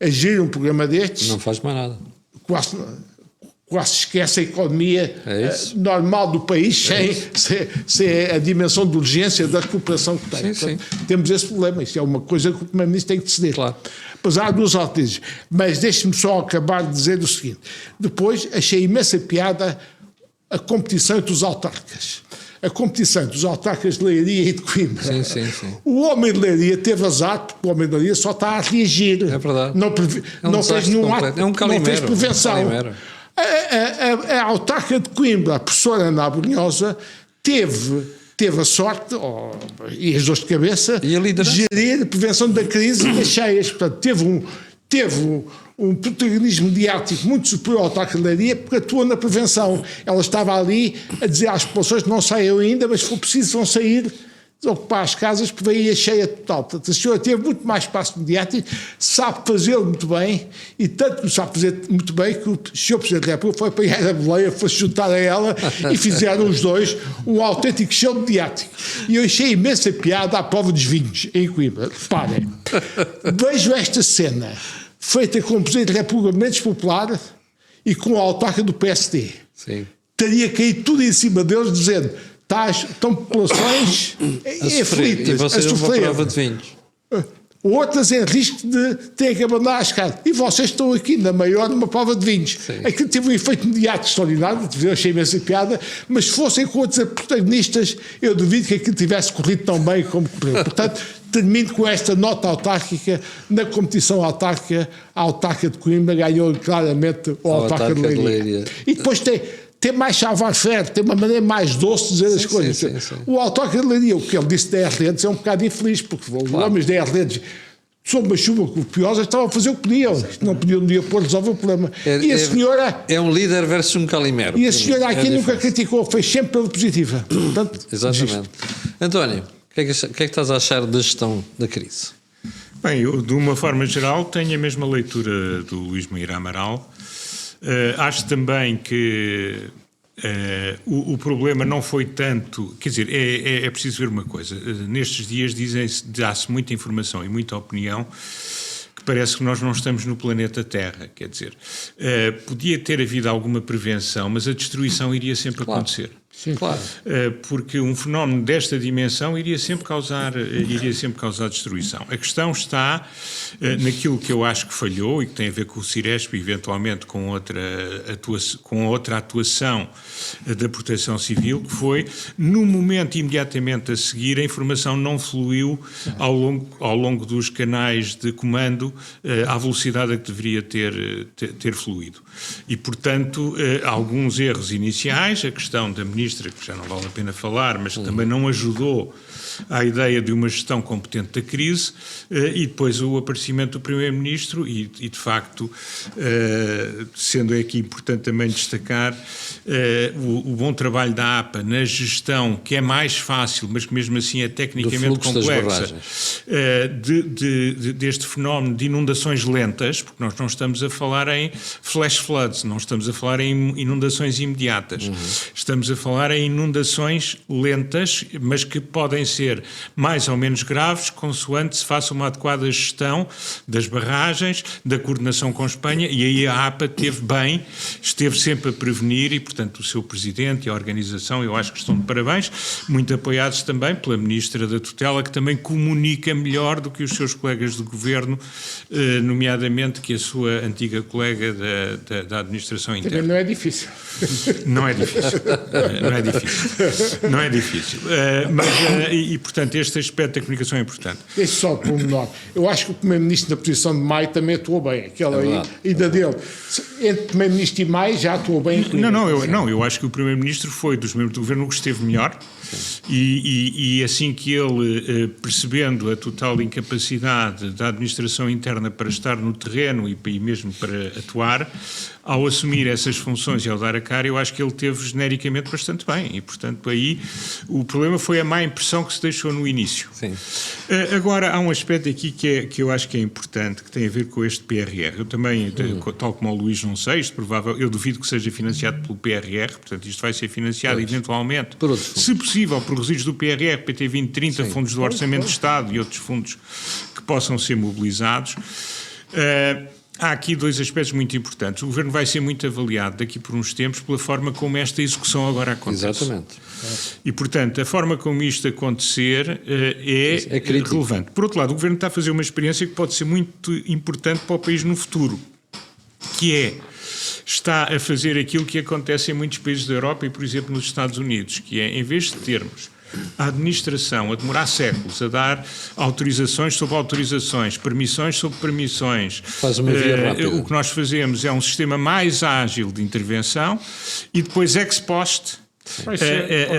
a gerir um programa destes... Não faz mais nada. Quase esquece a economia normal do país sem a dimensão de urgência da recuperação que tem. Sim, portanto, temos esse problema. Isso é uma coisa que o Primeiro-Ministro tem que decidir. Claro. Pois há duas alternativas. Mas deixe-me só acabar de dizer o seguinte. Depois achei imensa piada a competição entre os autarcas. A competição entre os autarcas de Leiria e de Coimbra. Sim. O homem de Leiria teve azar, porque o homem de Leiria só está a reagir. É verdade. Não fez nenhum ato, não fez prevenção. A autarca de Coimbra, a professora Ana Brunhosa, teve a sorte, e as dores de cabeça, de gerir a prevenção da crise das cheias. Portanto, teve um protagonismo mediático muito superior ao autarca de Leiria, porque atuou na prevenção. Ela estava ali a dizer às populações que não saiam ainda, mas se for preciso vão sair, ocupar as casas, porque veio a cheia total. Portanto, a senhora teve muito mais espaço mediático, sabe fazê-lo muito bem, e tanto que sabe fazer muito bem que o Sr. Presidente da República foi pegar a boleia, foi se juntar a ela e fizeram os dois um autêntico show mediático. E eu achei imensa piada à prova dos vinhos em Coimbra. Reparem, vejo esta cena feita com o Presidente da República Mendes Popular e com a autarca do PSD. Sim. Teria caído tudo em cima deles, dizendo: estão populações aflitas, e vocês a uma sofrer. prova de vinhos. outras em risco de ter que abandonar as casas. E vocês estão aqui na maior numa prova de vinhos. Aquilo teve um efeito imediato extraordinário, eu achei imensa piada, mas se fossem com outros protagonistas, eu duvido que aquilo tivesse corrido tão bem como correu. Portanto, termino com esta nota autárquica. Na competição autárquica, a autarca de Coimbra ganhou claramente o autarca de Leiria. E depois tem mais savoir-faire, tem uma maneira mais doce de dizer as coisas. Sim. O autarca de Leiria, o que ele disse da Erledes, é um bocado infeliz, porque os homens da Erledes, sob uma chuva copiosa, estavam a fazer o que podiam. Não podiam um dia pôr, resolver o problema. E a senhora... É um líder versus um calimero. E a senhora aqui nunca criticou, fez sempre pela positiva. Portanto, exatamente. António, o que é que estás a achar da gestão da crise? Bem, eu, de uma forma geral, tenho a mesma leitura do Luís Meira Amaral. Acho também que o problema não foi tanto... Quer dizer, é preciso ver uma coisa. Nestes dias dá-se muita informação e muita opinião que parece que nós não estamos no planeta Terra. Quer dizer, podia ter havido alguma prevenção, mas a destruição iria sempre acontecer. Sim, claro. Porque um fenómeno desta dimensão iria sempre causar destruição. A questão está naquilo que eu acho que falhou e que tem a ver com o Ciresp, eventualmente com outra atuação da Proteção Civil, que foi, no momento imediatamente a seguir, a informação não fluiu ao longo dos canais de comando à velocidade a que deveria ter fluído. E, portanto, alguns erros iniciais, a questão da ministra, que já não vale a pena falar, mas que também não ajudou à ideia de uma gestão competente da crise, e depois o aparecimento do Primeiro-Ministro e de facto, sendo aqui importante também destacar o bom trabalho da APA na gestão, que é mais fácil, mas que mesmo assim é tecnicamente complexa, deste fenómeno de inundações lentas, porque nós não estamos a falar em flash floods, não estamos a falar em inundações imediatas, estamos a falar em inundações lentas, mas que podem ser mais ou menos graves, consoante se faça uma adequada gestão das barragens, da coordenação com a Espanha, e aí a APA esteve sempre a prevenir, e portanto o seu presidente e a organização, eu acho que estão de parabéns, muito apoiados também pela Ministra da Tutela, que também comunica melhor do que os seus colegas de governo, nomeadamente que a sua antiga colega da Administração Interna. Também não é difícil. Não é difícil. Não é difícil. E, portanto, este aspecto da comunicação é importante. Deixe só por menor. Eu acho que o Primeiro-Ministro na posição de Maio também atuou bem. Aquela ida dele. Entre Primeiro-Ministro e Maio já atuou bem. Eu acho que o Primeiro-Ministro foi dos membros do Governo que esteve melhor. E assim que ele, percebendo a total incapacidade da administração interna para estar no terreno e mesmo para atuar, ao assumir essas funções e ao dar a cara, eu acho que ele teve genericamente bastante bem. E, portanto, aí o problema foi a má impressão que se deixou no início. Sim. Agora, há um aspecto aqui que eu acho que é importante, que tem a ver com este PRR. Eu também, tal como o Luís, não sei, eu duvido que seja financiado pelo PRR, portanto, isto vai ser financiado eventualmente, se possível, por resíduos do PRR, PT 2030, fundos do Orçamento de Estado e outros fundos que possam ser mobilizados. Há aqui dois aspectos muito importantes. O Governo vai ser muito avaliado daqui por uns tempos pela forma como esta execução agora acontece. Exatamente. E, portanto, a forma como isto acontecer é relevante. Por outro lado, o Governo está a fazer uma experiência que pode ser muito importante para o país no futuro, que está a fazer aquilo que acontece em muitos países da Europa e, por exemplo, nos Estados Unidos, que é, em vez de termos a administração a demorar séculos a dar autorizações sobre autorizações, permissões sobre permissões, faz uma via rápida. O que nós fazemos é um sistema mais ágil de intervenção e depois ex post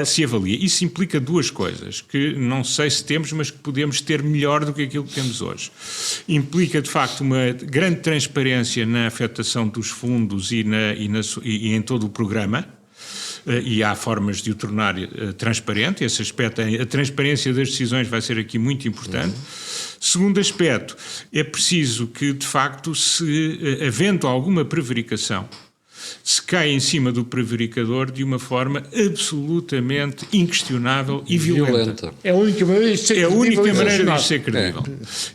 se avalia. Isso implica duas coisas que não sei se temos, mas que podemos ter melhor do que aquilo que temos hoje. Implica, de facto, uma grande transparência na afetação dos fundos e em todo o programa. E há formas de o tornar transparente. Esse aspecto, a transparência das decisões vai ser aqui muito importante. Segundo aspecto, é preciso que, de facto, havendo alguma prevaricação se cai em cima do prevaricador de uma forma absolutamente inquestionável e violenta. É a única maneira de ser É a única credível e maneira de racional. ser credível.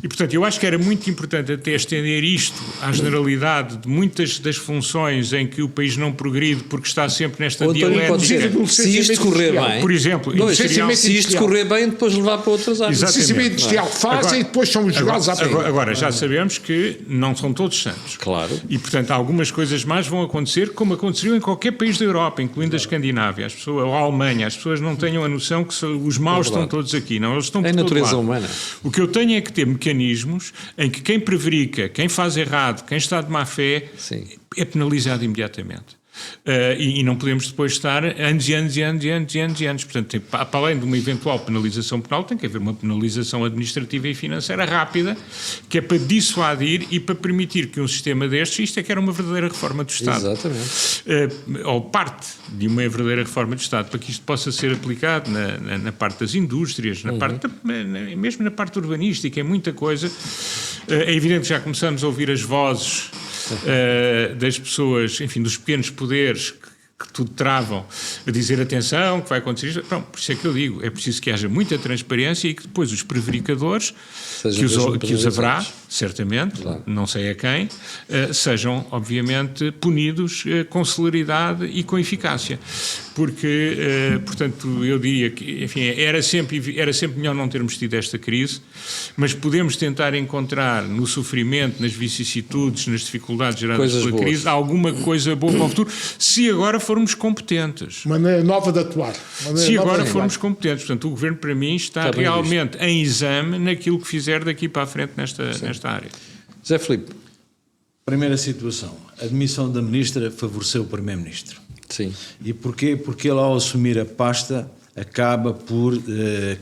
E, portanto, eu acho que era muito importante até estender isto à generalidade de muitas das funções em que o país não progride porque está sempre nesta Ou António, pode dialética. ser, se isto correr bem, Por exemplo, não, industrial. se isto correr bem, depois levar para outras áreas. Exatamente. Licenciamento industrial fazem e depois são jogados à frente. Agora, já sabemos que não são todos santos. Claro. E, portanto, algumas coisas mais vão acontecer, como aconteceriam em qualquer país da Europa, incluindo a Escandinávia, ou a Alemanha. As pessoas não tenham a noção que os maus estão todos aqui. Não, eles estão por É a todo natureza lado. humana. O que eu tenho é que ter mecanismos em que quem prevarica, quem faz errado, quem está de má fé, Sim. é penalizado imediatamente. E não podemos depois estar anos e anos e anos e anos e anos e anos. Portanto, para além de uma eventual penalização penal, tem que haver uma penalização administrativa e financeira rápida, que é para dissuadir e para permitir que um sistema destes, isto é que era uma verdadeira reforma do Estado. Exatamente. Ou parte de uma verdadeira reforma do Estado, para que isto possa ser aplicado na parte das indústrias, mesmo na parte urbanística, é muita coisa. É evidente que já começamos a ouvir as vozes das pessoas, enfim, dos pequenos poderes que tudo travam, a dizer atenção, que vai acontecer isto. Pronto, por isso é que eu digo, é preciso que haja muita transparência e que depois os prevaricadores, que os haverá, certamente, claro, não sei a quem, sejam, obviamente, punidos com celeridade e com eficácia. Porque, portanto, eu diria que, enfim, era sempre melhor não termos tido esta crise, mas podemos tentar encontrar no sofrimento, nas vicissitudes, nas dificuldades geradas pela crise, alguma coisa boa para o futuro, se agora formos competentes. Maneira nova de atuar. Se agora formos competentes. Portanto, o Governo, para mim, está realmente em exame naquilo que fizer daqui para a frente nesta área. José Filipe. Primeira situação. A admissão da Ministra favoreceu o Primeiro-Ministro. Sim. E porquê? Porque ele, ao assumir a pasta, acaba por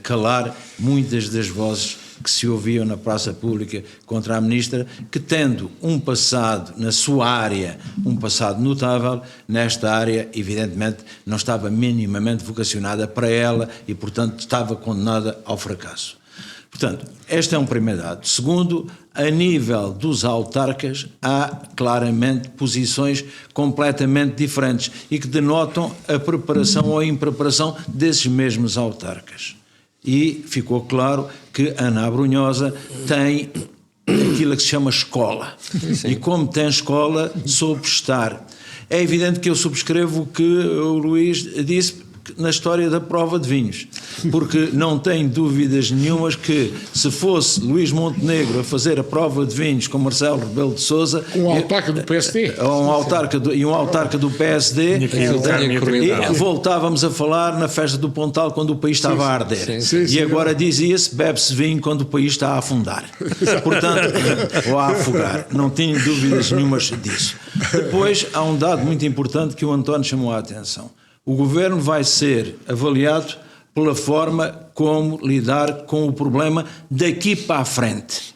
calar muitas das vozes que se ouviam na praça pública contra a Ministra, que tendo um passado na sua área, um passado notável, nesta área, evidentemente, não estava minimamente vocacionada para ela e, portanto, estava condenada ao fracasso. Portanto, este é um primeiro dado. Segundo, a nível dos autarcas, há claramente posições completamente diferentes e que denotam a preparação ou a impreparação desses mesmos autarcas. E ficou claro que Ana Abrunhosa tem aquilo que se chama escola. Sim. E como tem escola, soube estar. É evidente que eu subscrevo o que o Luís disse na história da prova de vinhos, porque não tenho dúvidas nenhumas que se fosse Luís Montenegro a fazer a prova de vinhos com Marcelo Rebelo de Sousa, um autarca do PSD um autarca do PSD, voltávamos a falar na festa do Pontal quando o país estava a arder, e agora dizia-se bebe-se vinho quando o país está a afundar, portanto, ou a afogar, não tenho dúvidas nenhumas disso. Depois há um dado muito importante que o António chamou a atenção. O Governo vai ser avaliado pela forma como lidar com o problema daqui para a frente.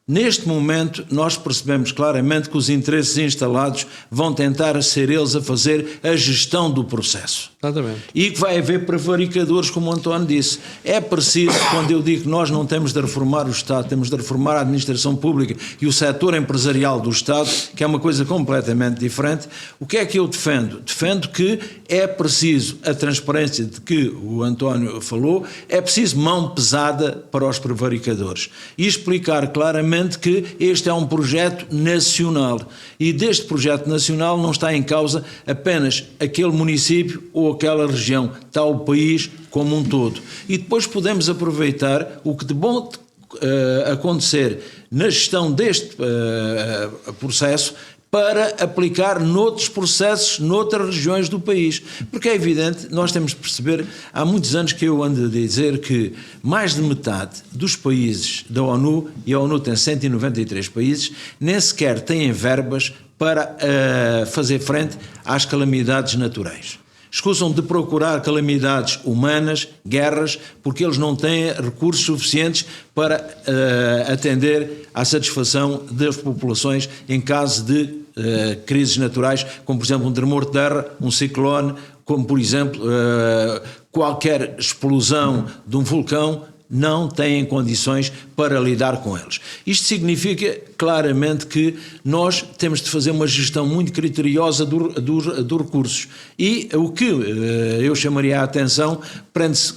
Neste momento, nós percebemos claramente que os interesses instalados vão tentar ser eles a fazer a gestão do processo. Exatamente. E que vai haver prevaricadores, como o António disse. É preciso, quando eu digo que nós não temos de reformar o Estado, temos de reformar a administração pública e o setor empresarial do Estado, que é uma coisa completamente diferente. O que é que eu defendo? Defendo que é preciso a transparência de que o António falou, é preciso mão pesada para os prevaricadores. E explicar claramente que este é um projeto nacional e deste projeto nacional não está em causa apenas aquele município ou aquela região, está o país como um todo. E depois podemos aproveitar o que de bom acontecer na gestão deste processo para aplicar noutros processos, noutras regiões do país. Porque é evidente, nós temos de perceber, há muitos anos que eu ando a dizer que mais de metade dos países da ONU, e a ONU tem 193 países, nem sequer têm verbas para fazer frente às calamidades naturais. Escusam de procurar calamidades humanas, guerras, porque eles não têm recursos suficientes para atender à satisfação das populações em caso de crises naturais, como por exemplo um tremor de terra, um ciclone, como por exemplo qualquer explosão de um vulcão não têm condições para lidar com eles. Isto significa claramente que nós temos de fazer uma gestão muito criteriosa dos recursos. E o que eu chamaria a atenção prende-se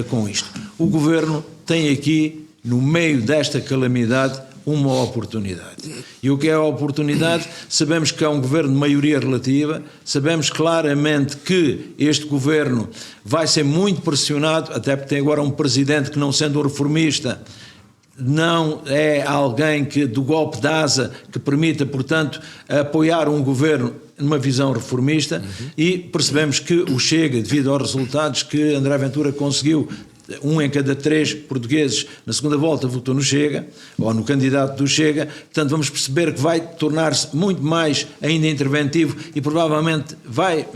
com isto. O Governo tem aqui, no meio desta calamidade, uma oportunidade. E o que é a oportunidade? Sabemos que é um governo de maioria relativa, sabemos claramente que este governo vai ser muito pressionado, até porque tem agora um presidente que, não sendo um reformista, não é alguém que, do golpe de asa que permita, portanto, apoiar um governo numa visão reformista, e percebemos que o Chega, devido aos resultados que André Ventura conseguiu, 1 em cada 3 portugueses na segunda volta votou no Chega, ou no candidato do Chega, portanto vamos perceber que vai tornar-se muito mais ainda interventivo e provavelmente vai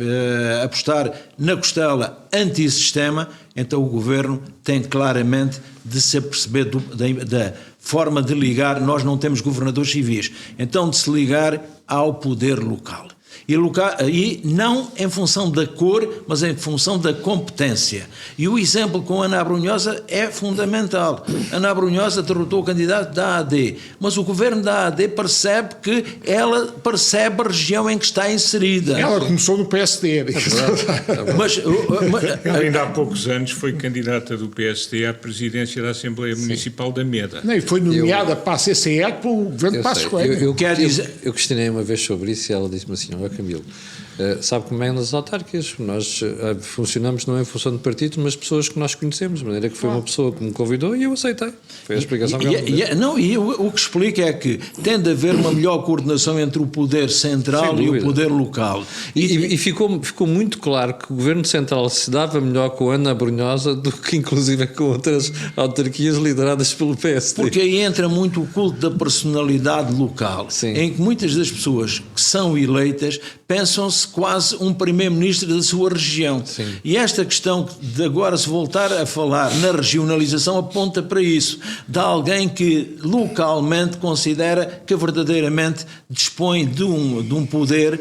apostar na costela antissistema. Então o Governo tem claramente de se aperceber da forma de ligar. Nós não temos governadores civis, então de se ligar ao poder local. E não em função da cor, mas em função da competência. E o exemplo com Ana Abrunhosa é fundamental. Ana Abrunhosa derrotou o candidato da AD, mas o governo da AD percebe que ela percebe a região em que está inserida. Ela começou no PSD. Mas Ela ainda há poucos anos foi candidata do PSD à presidência da Assembleia Municipal da Meda. Nem foi nomeada para a CCR pelo governo de Passos Coelho. Eu questionei uma vez sobre isso e ela disse-me assim: olha, Camilo, sabe como é nas autárquicas? Nós funcionamos não em função de partidos, mas pessoas que nós conhecemos, de maneira que foi uma pessoa que me convidou e eu aceitei. Foi a explicação que ela me deu. O que explica é que tem de haver uma melhor coordenação entre o poder central e o poder local. E ficou muito claro que o Governo Central se dava melhor com a Ana Abrunhosa do que inclusive com outras autarquias lideradas pelo PSD. Porque aí entra muito o culto da personalidade local, em que muitas das pessoas que são eleitas pensam-se quase um primeiro-ministro da sua região. Sim. E esta questão de agora se voltar a falar na regionalização aponta para isso, de alguém que localmente considera que verdadeiramente dispõe de um poder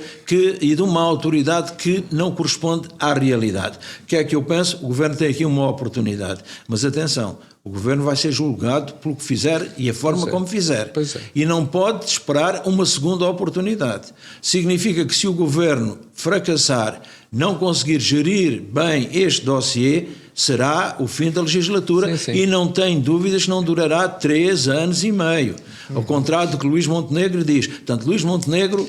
e de uma autoridade que não corresponde à realidade. O que é que eu penso? O Governo tem aqui uma oportunidade, mas atenção, o Governo vai ser julgado pelo que fizer e a forma como fizer. E não pode esperar uma segunda oportunidade. Significa que se o Governo fracassar, não conseguir gerir bem este dossiê, será o fim da legislatura. E não tem dúvidas que não durará 3 anos e meio. Ao contrário do que Luís Montenegro diz. Portanto, Luís Montenegro...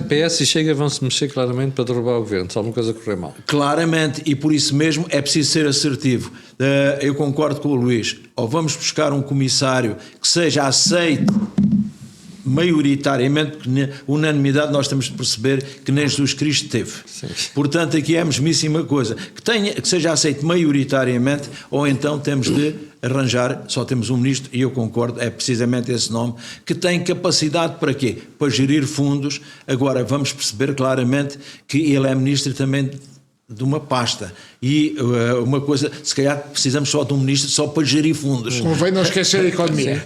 PS e Chega vão-se mexer claramente para derrubar o Governo, se alguma coisa correr mal. Claramente, e por isso mesmo é preciso ser assertivo. Eu concordo com o Luís. Ou vamos buscar um comissário que seja aceito maioritariamente, porque unanimidade nós temos de perceber que nem Jesus Cristo teve. Portanto, aqui é a mesmíssima coisa. Que seja aceito maioritariamente, ou então temos de arranjar, só temos um ministro, e eu concordo, é precisamente esse nome, que tem capacidade para quê? Para gerir fundos. Agora, vamos perceber claramente que ele é ministro também de uma pasta. E uma coisa, se calhar precisamos só de um ministro só para gerir fundos. Convém não esquecer a economia.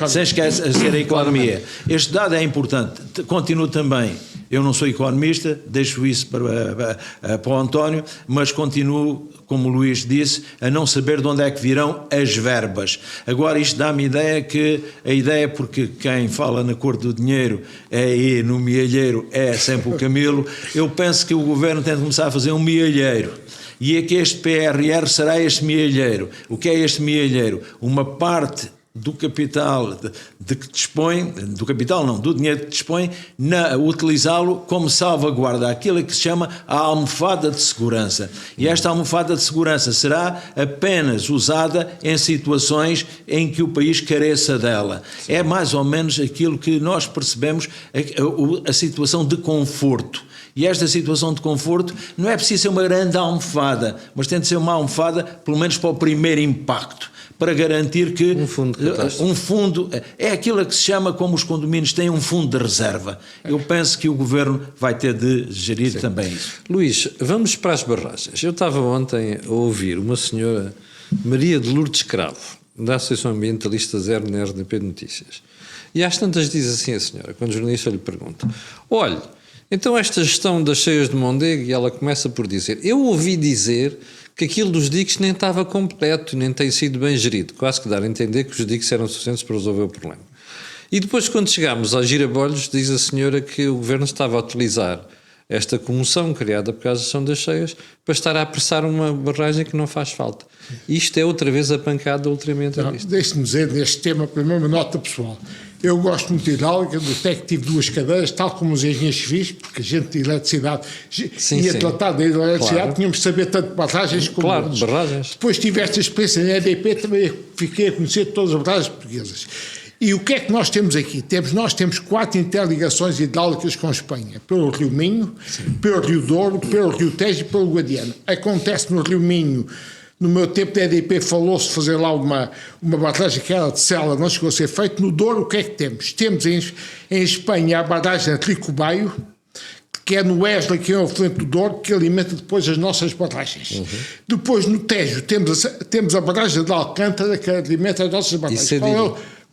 Sem esquecer a economia. Este dado é importante. Continuo também, eu não sou economista, deixo isso para o António, mas continuo, como o Luís disse, a não saber de onde é que virão as verbas. Agora isto dá-me a ideia, porque quem fala na cor do dinheiro e no mielheiro é sempre o Camilo, eu penso que o Governo tem de começar a fazer um mielheiro. E é que este PRR será este mielheiro. O que é este mielheiro? Uma parte do capital de que dispõe, do capital não, do dinheiro que dispõe, utilizá-lo como salvaguarda, aquilo que se chama a almofada de segurança. E esta almofada de segurança será apenas usada em situações em que o país careça dela. É mais ou menos aquilo que nós percebemos, a situação de conforto. E esta situação de conforto não é preciso ser uma grande almofada, mas tem de ser uma almofada, pelo menos para o primeiro impacto, para garantir que um fundo é aquilo que se chama, como os condomínios têm, um fundo de reserva. Eu penso que o Governo vai ter de gerir também isso. Luís, vamos para as barragens. Eu estava ontem a ouvir uma senhora, Maria de Lourdes Cravo, da Associação Ambientalista Zero na RDP Notícias. E às tantas diz assim a senhora, quando o jornalista lhe pergunta: olha, então esta gestão das cheias de Mondego, e ela começa por dizer: eu ouvi dizer que aquilo dos diques nem estava completo, nem tem sido bem gerido. Quase que dar a entender que os diques eram suficientes para resolver o problema. E depois, quando chegámos aos girabolhos, diz a senhora que o Governo estava a utilizar esta comoção criada por causa das cheias para estar a apressar uma barragem que não faz falta. Isto é outra vez a pancada ultraambientalista. Deixe-me dizer neste tema, primeiro, uma nota pessoal. Eu gosto muito de hidráulica, até que tive 2 cadeiras, tal como os engenheiros civis, porque a gente de eletricidade ia tratar da eletricidade, tínhamos de saber tanto de barragens como outros. Barragens. Depois tive esta experiência na EDP, também fiquei a conhecer todas as barragens portuguesas. E o que é que nós temos aqui? Nós temos 4 interligações hidráulicas com a Espanha, pelo Rio Minho, pelo Rio Douro, pelo Rio Tejo e pelo Guadiana. Acontece no Rio Minho. No meu tempo da EDP falou-se de fazer lá uma barragem que era de Sela, não chegou a ser feito. No Douro, o que é que temos? Temos em Espanha a barragem de Ricobaio, que é no Wesley, que é o afluente do Douro, que alimenta depois as nossas barragens. Depois, no Tejo, temos a barragem de Alcântara, que alimenta as nossas barragens.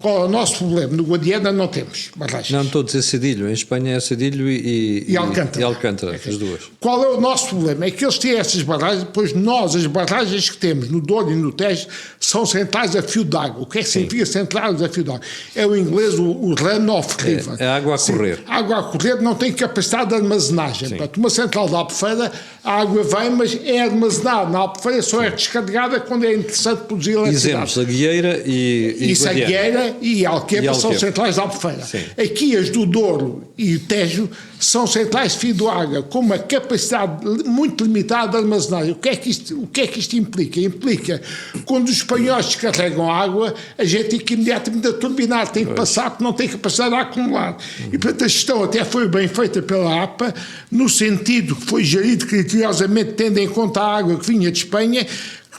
Qual é o nosso problema? No Guadiana não temos barragens. Não estou a dizer Cedilho. Em Espanha é Cedilho e Alcântara, as duas. Qual é o nosso problema? É que eles têm essas barragens, depois nós, as barragens que temos no Douro e no Tejo, são centrais a fio d'água. O que é que significa centrais a fio d'água? É o inglês, o run-off river. É a água a correr. A água a correr não tem capacidade de armazenagem. Portanto, uma central da Albufeira, a água vem, mas é armazenada. Na Albufeira só é descarregada quando é interessante produzir eletricidade. Exemplos, a Guieira e Guadiana. E Alquepa são centrais de Albufeira. Aqui as do Douro e o Tejo são centrais de fio d'água com uma capacidade muito limitada de armazenagem. O que é que isto implica? Implica quando os espanhóis descarregam água, a gente tem que imediatamente turbinar, tem que passar porque não tem capacidade de acumular. E portanto a gestão até foi bem feita pela APA, no sentido que foi gerido criteriosamente tendo em conta a água que vinha de Espanha,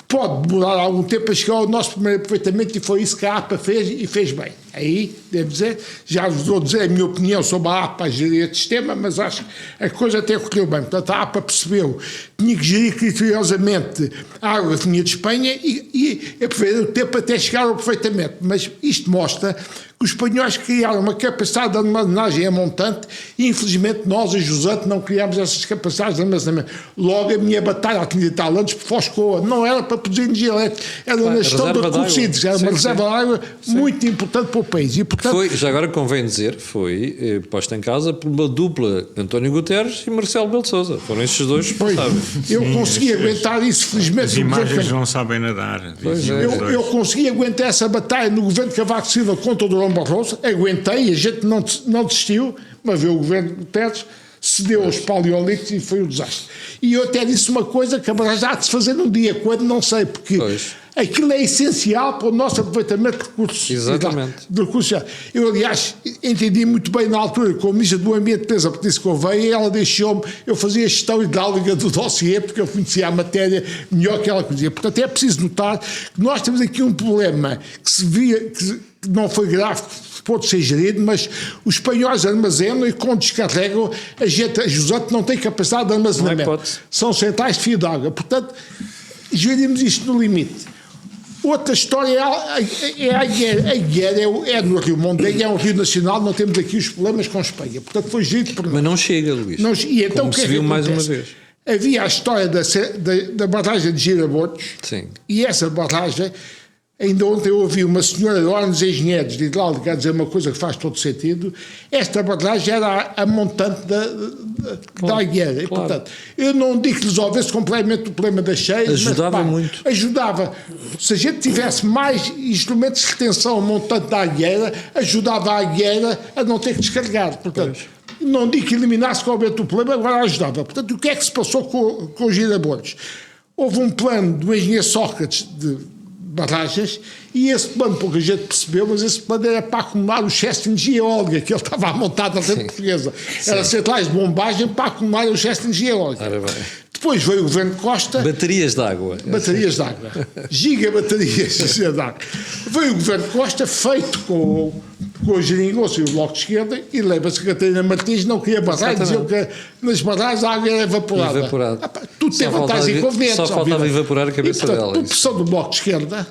pode demorar algum tempo a chegar ao nosso primeiro aproveitamento e foi isso que a APA fez e fez bem. Aí, devo dizer, já vos vou dizer a minha opinião sobre a APA a gerir este sistema, mas acho que a coisa até correu bem. Portanto, a APA percebeu que tinha que gerir criteriosamente a água que vinha de Espanha e aproveitar o tempo até chegar ao aproveitamento. Mas isto mostra que os espanhóis criaram uma capacidade de armazenagem a montante e, infelizmente, nós, a Jusante, não criámos essas capacidades de armazenamento. Logo, a minha batalha há 30 e tal anos por Foscoa não era para produzir energia elétrica, era na gestão de recursos, era uma reserva de água muito importante para o país. E, portanto, já agora convém dizer, foi posta em causa por uma dupla, António Guterres e Marcelo Rebelo de Sousa. Foram estes dois responsáveis. Eu consegui aguentar isso, felizmente. As imagens não sabem nadar. Eu consegui aguentar essa batalha no governo de Cavaco Silva contra o Durão Barroso, aguentei, a gente não desistiu, mas veio o governo de Guterres, cedeu aos paleolíticos e foi um desastre. E eu até disse uma coisa que já há de se fazer num dia, quando não sei, porque aquilo é essencial para o nosso aproveitamento de recursos. Exatamente. De recursos. Eu, aliás, entendi muito bem na altura, com a Ministra do Ambiente, Teresa Patrício Gouveia, e ela deixou-me, eu fazia a gestão hidráulica do dossiê, porque eu conhecia a matéria melhor que ela conhecia. Portanto, é preciso notar que nós temos aqui um problema que se via, que não foi grave, pode ser gerido, mas os espanhóis armazenam e quando descarregam, a Jusante não tem capacidade de armazenamento. São centrais de fio d'água. Portanto, gerimos isto no limite. Outra história é a Guiera. A Guiera é no Rio Mondego, é um rio nacional, não temos aqui os problemas com a Espanha. Portanto, foi gerido por nós. Mas não chega, Luís. E então, como se viu mais uma vez. Havia a história da barragem de Girabolhos. Sim. E essa barragem, ainda ontem eu ouvi uma senhora de órgãos engenheiros de hidráulica a dizer uma coisa que faz todo sentido. Esta barragem era a montante da Agueira. E, portanto, eu não digo que resolvesse completamente o problema das cheias, ajudava muito. Ajudava. Se a gente tivesse mais instrumentos de retenção montante da Agueira, ajudava a Agueira a não ter que descarregar. Portanto, não digo que eliminasse completamente o problema, agora ajudava. Portanto, o que é que se passou com os Girabolhos? Houve um plano do engenheiro Sócrates de barragens, e esse plano, pouca gente percebeu, mas esse plano era para acumular o excesso de energia eólica que ele estava a montar na rede portuguesa. Era centrais de bombagem para acumular o excesso de energia eólica. Depois veio o governo de Costa. Baterias de água. Baterias de água. Gigabaterias de água. Veio o governo de Costa, feito com o Geringonça e o Bloco de Esquerda, e lembra-se que a Catarina Martins não queria barrar, diziam que nas barragens a água era evaporada. Tudo tem vantagens e inconvenientes. Só faltava evaporar a cabeça dela. Por pressão do Bloco de Esquerda,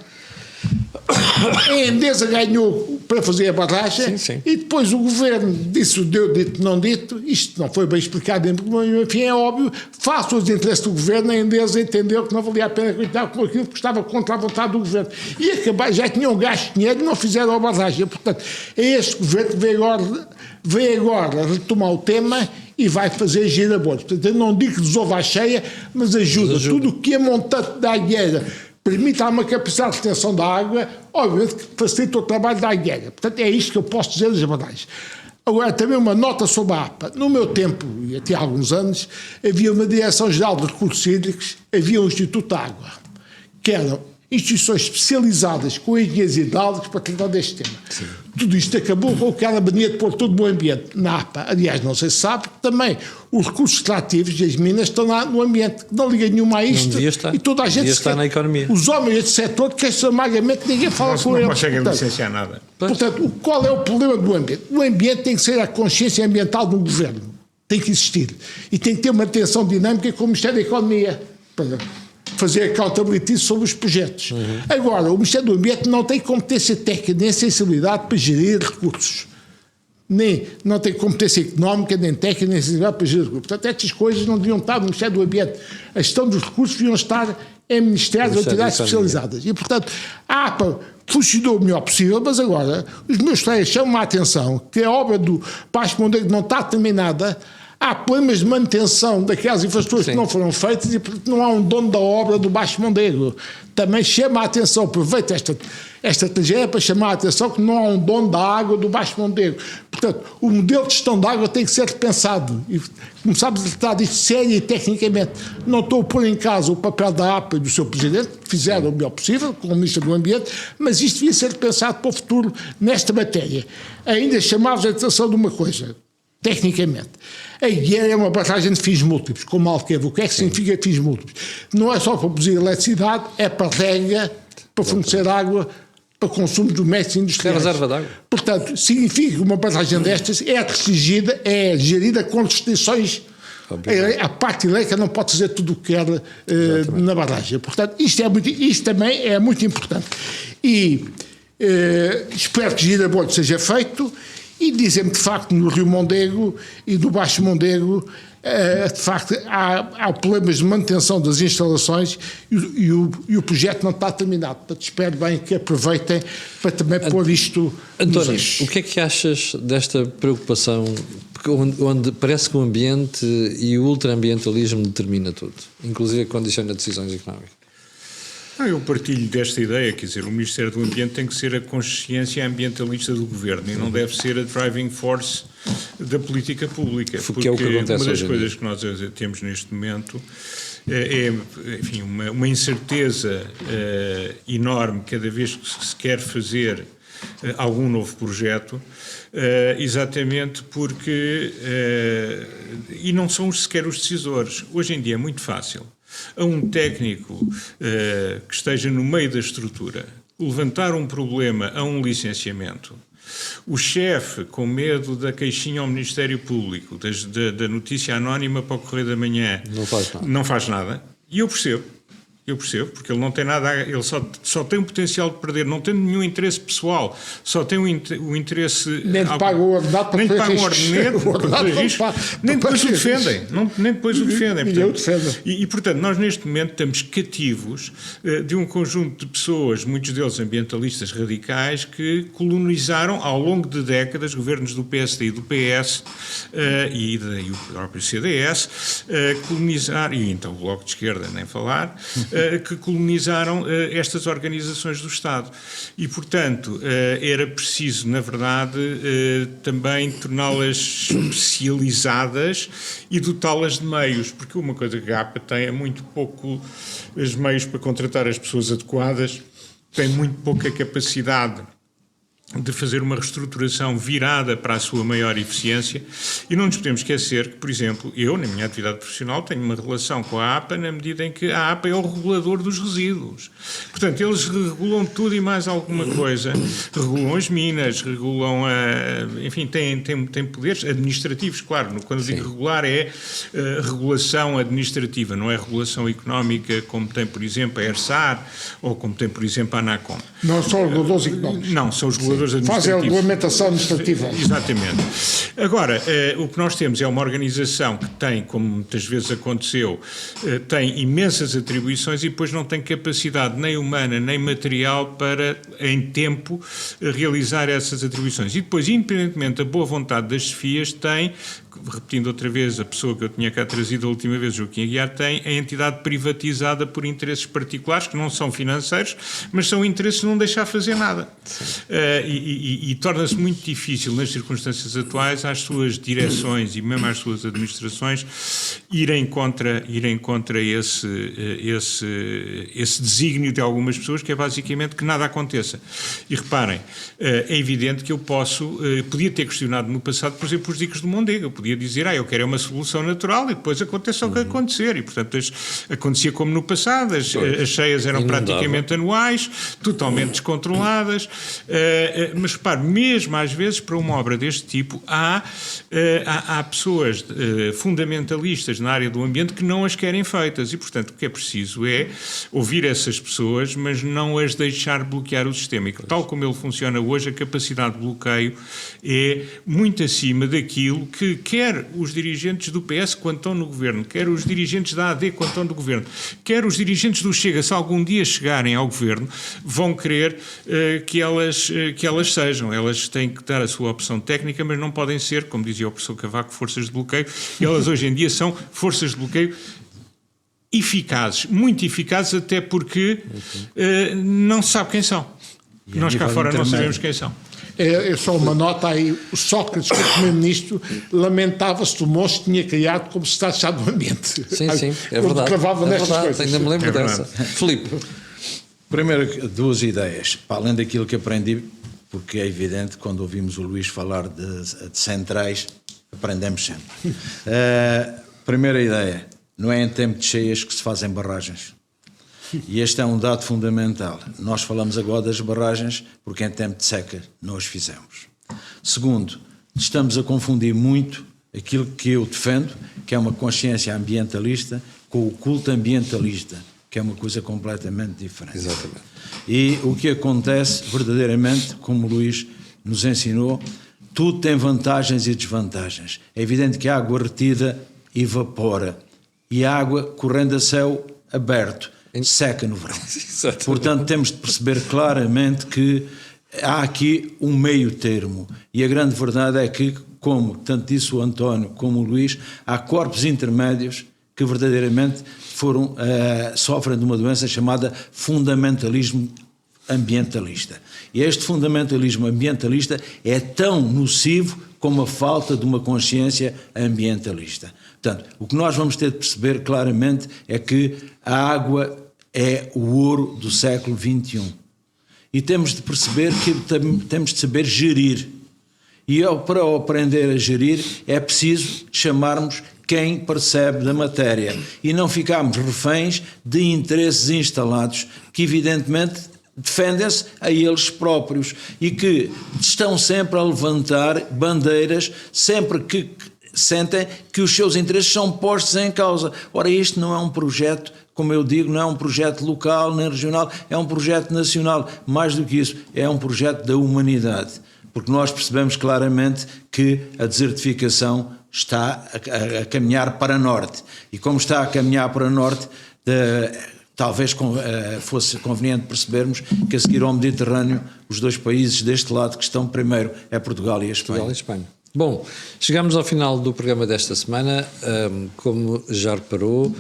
a Endesa ganhou para fazer a barragem, Sim. e depois o governo disse o deu dito, não dito, isto não foi bem explicado, enfim, é óbvio, face aos interesses do governo, a Endesa entendeu que não valia a pena continuar com aquilo que estava contra a vontade do governo. E acabar, já tinham gasto dinheiro e não fizeram a barragem. Portanto, é este governo que veio agora retomar o tema e vai fazer girabolhos. Portanto, eu não digo que desova a cheia, mas ajuda. Tudo o que é montante da Agueira permite uma capacidade de retenção da água, obviamente que facilita o trabalho da Agueira. Portanto, é isto que eu posso dizer das barragens. Agora, também uma nota sobre a APA. No meu tempo, e até há alguns anos, havia uma Direção-Geral de Recursos Hídricos, havia um Instituto da Água, que eram instituições especializadas com engenheiros hidráulicos para tratar deste tema. Sim. Tudo isto acabou com aquela mania de pôr todo o ambiente na APA. Aliás, não sei se sabe, também os recursos extrativos e as minas estão lá no ambiente, que não liga nenhuma a isto. Não devia estar. E toda a gente está na economia. Os homens deste setor queixam amargamente, ninguém fala com eles. Não conseguem licenciar nada. Portanto, qual é o problema do ambiente? O ambiente tem que ser a consciência ambiental do governo. Tem que existir. E tem que ter uma atenção dinâmica com o Ministério da Economia. Para fazer accountability sobre os projetos. Agora, o Ministério do Ambiente não tem competência técnica nem sensibilidade para gerir recursos. Nem não tem competência económica, nem técnica, nem sensibilidade para gerir recursos. Portanto, estas coisas não deviam estar no Ministério do Ambiente. A gestão dos recursos deviam estar em ministérios ou entidades especializadas. E, portanto, a APA funcionou o melhor possível, mas agora os meus colegas chamam a atenção que a obra do Baixo Mondego não está terminada. Há problemas de manutenção daquelas infraestruturas que não foram feitas e porque não há um dono da obra do Baixo Mondego. Também chama a atenção, aproveita esta tragédia para chamar a atenção que não há um dono da água do Baixo Mondego. Portanto, o modelo de gestão da água tem que ser repensado e começarmos a tratar disto sério e tecnicamente. Não estou a pôr em causa o papel da APA e do seu Presidente, que fizeram o melhor possível, como Ministro do Ambiente, mas isto devia ser repensado para o futuro nesta matéria. Ainda chamava a atenção de uma coisa, tecnicamente. A Agueira é uma barragem de fins múltiplos, como Alqueva. O que é que significa fins múltiplos? Não é só para produzir eletricidade, é para rega, para fornecer água, para consumo domésticos e industriais. É reserva de água. Portanto, significa que uma barragem destas é restringida, é gerida com restrições. A parte elétrica não pode fazer tudo o que quer na barragem. Portanto, isto também é muito importante. E espero que girabolho seja feito. E dizem-me, de facto, no Rio Mondego e do Baixo Mondego, de facto, há problemas de manutenção das instalações e o projeto não está terminado. Portanto, espero bem que aproveitem para também pôr isto António, nos eixos. o que é que achas desta preocupação, onde parece que o ambiente e o ultraambientalismo determina tudo, inclusive condiciona decisões económicas? Eu partilho desta ideia, quer dizer, o Ministério do Ambiente tem que ser a consciência ambientalista do Governo e não deve ser a driving force da política pública. Porque é o que acontece uma das hoje em coisas dia. que nós temos neste momento é enfim, uma incerteza enorme cada vez que se quer fazer algum novo projeto, exatamente porque, e não são sequer os decisores, hoje em dia é muito fácil a um técnico que esteja no meio da estrutura levantar um problema a um licenciamento, o chefe, com medo da queixinha ao Ministério Público, da notícia anónima para o Correio da Manhã, não faz nada. E eu percebo, porque ele não tem nada, ele só tem o potencial de perder, não tem nenhum interesse pessoal, só tem o interesse... Nem te paga o ordenado para fazer riscos. Nem depois o defendem. Nem depois o defendem. E portanto, nós neste momento estamos cativos de um conjunto de pessoas, muitos deles ambientalistas radicais, que colonizaram ao longo de décadas governos do PSD e do PS e o próprio CDS, colonizaram, e então o Bloco de Esquerda, nem falar, que colonizaram estas organizações do Estado. E, portanto, era preciso, na verdade, também torná-las especializadas e dotá-las de meios, porque uma coisa que a APA tem é muito pouco os meios para contratar as pessoas adequadas, tem muito pouca capacidade de fazer uma reestruturação virada para a sua maior eficiência, e não nos podemos esquecer que, por exemplo, eu, na minha atividade profissional, tenho uma relação com a APA na medida em que a APA é o regulador dos resíduos. Portanto, eles regulam tudo e mais alguma coisa. Regulam as minas, regulam enfim, têm poderes administrativos, claro. Quando digo regular é regulação administrativa, não é regulação económica como tem, por exemplo, a ERSAR ou como tem, por exemplo, a ANACOM. Não são reguladores económicos. Não, são os reguladores reguladores Fazem a administrativos. regulamentação administrativa. Exatamente. Agora, o que nós temos é uma organização que tem, como muitas vezes aconteceu, tem imensas atribuições e depois não tem capacidade nem humana nem material para, em tempo, realizar essas atribuições. E depois, independentemente da boa vontade das chefias, tem, repetindo outra vez a pessoa que eu tinha cá trazido a última vez, Joaquim Aguiar, tem a entidade privatizada por interesses particulares, que não são financeiros, mas são interesses de não deixar fazer nada. E torna-se muito difícil, nas circunstâncias atuais, às suas direções e mesmo às suas administrações irem contra esse desígnio de algumas pessoas, que é basicamente que nada aconteça. E reparem, é evidente que eu podia ter questionado no passado, por exemplo, os diques do Mondego. Eu podia dizer, eu quero uma solução natural e depois aconteça o que acontecer. E, portanto, acontecia como no passado, as cheias eram praticamente anuais, totalmente descontroladas. Mas, repare, mesmo às vezes, para uma obra deste tipo, há pessoas fundamentalistas na área do ambiente que não as querem feitas. E, portanto, o que é preciso é ouvir essas pessoas, mas não as deixar bloquear o sistema. E, tal como ele funciona hoje, a capacidade de bloqueio é muito acima daquilo que quer os dirigentes do PS quando estão no governo, quer os dirigentes da AD quando estão no governo, quer os dirigentes do Chega, se algum dia chegarem ao governo, vão querer que elas sejam. Elas têm que dar a sua opção técnica, mas não podem ser, como dizia o professor Cavaco, forças de bloqueio. Elas hoje em dia são forças de bloqueio eficazes, muito eficazes, até porque não se sabe quem são. Nós cá fora não sabemos quem são. É só uma nota aí, o Sócrates, que é o primeiro-ministro, lamentava-se do monstro que tinha criado como Estado do Ambiente. Sim, é verdade. Cravava nestas coisas. Ainda me lembro dessa. Filipe. Primeiro, duas ideias, para além daquilo que aprendi, porque é evidente, quando ouvimos o Luís falar de centrais, aprendemos sempre. Primeira ideia, não é em tempo de cheias que se fazem barragens. E este é um dado fundamental. Nós falamos agora das barragens porque em tempo de seca não as fizemos. Segundo, estamos a confundir muito aquilo que eu defendo, que é uma consciência ambientalista, com o culto ambientalista, que é uma coisa completamente diferente. Exatamente. E o que acontece verdadeiramente, como o Luís nos ensinou, tudo tem vantagens e desvantagens. É evidente que a água retida evapora e a água correndo a céu aberto seca no verão. Portanto, temos de perceber claramente que há aqui um meio termo. E a grande verdade é que, como tanto disse o António como o Luís, há corpos intermédios que verdadeiramente sofrem de uma doença chamada fundamentalismo ambientalista. E este fundamentalismo ambientalista é tão nocivo como a falta de uma consciência ambientalista. Portanto, o que nós vamos ter de perceber claramente é que a água é o ouro do século XXI. E temos de perceber que temos de saber gerir. E para aprender a gerir é preciso chamarmos quem percebe da matéria e não ficarmos reféns de interesses instalados que evidentemente defendem-se a eles próprios e que estão sempre a levantar bandeiras sempre que sentem que os seus interesses são postos em causa. Ora, isto não é um projeto, como eu digo, não é um projeto local nem regional, é um projeto nacional. Mais do que isso, é um projeto da humanidade. Porque nós percebemos claramente que a desertificação está a caminhar para norte. E como está a caminhar para norte, talvez fosse conveniente percebermos que a seguir ao Mediterrâneo, os dois países deste lado que estão primeiro é Portugal e a Espanha. Portugal e Espanha. Bom, chegamos ao final do programa desta semana. Como já reparou,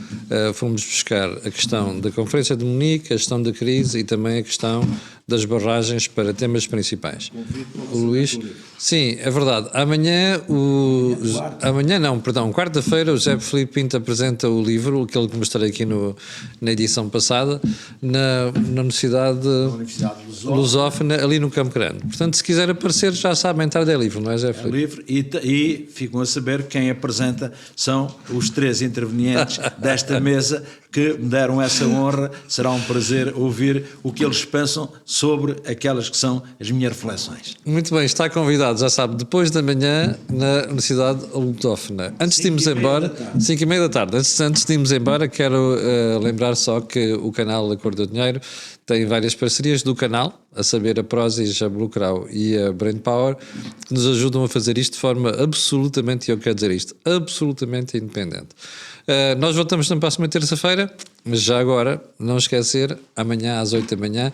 fomos buscar a questão da Conferência de Munique, a questão da crise e também a questão das barragens para temas principais. O Luís, sim, é verdade. Quarta-feira, o José Filipe Pinto apresenta o livro, aquele que mostrei aqui na edição passada, na Universidade Lusófona, ali no Campo Grande. Portanto, se quiser aparecer, já sabe, a entrada é livre, não é, José Filipe? É livre e ficam a saber que quem apresenta são os três intervenientes desta mesa que me deram essa honra. Será um prazer ouvir o que eles pensam sobre aquelas que são as minhas reflexões. Muito bem, está convidado, já sabe, depois da manhã na Universidade Lutófona. Antes de irmos embora, 5h30 da tarde, antes de irmos embora, quero lembrar só que o canal A Cor do Dinheiro tem várias parcerias do canal, a saber a Prozis, a Blue Crow e a Brain Power, que nos ajudam a fazer isto de forma absolutamente, e eu quero dizer isto, absolutamente independente. Nós voltamos na próxima terça-feira, mas já agora, não esquecer, amanhã às 8 da manhã,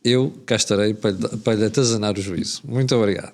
eu cá estarei para lhe atazanar o juízo. Muito obrigado.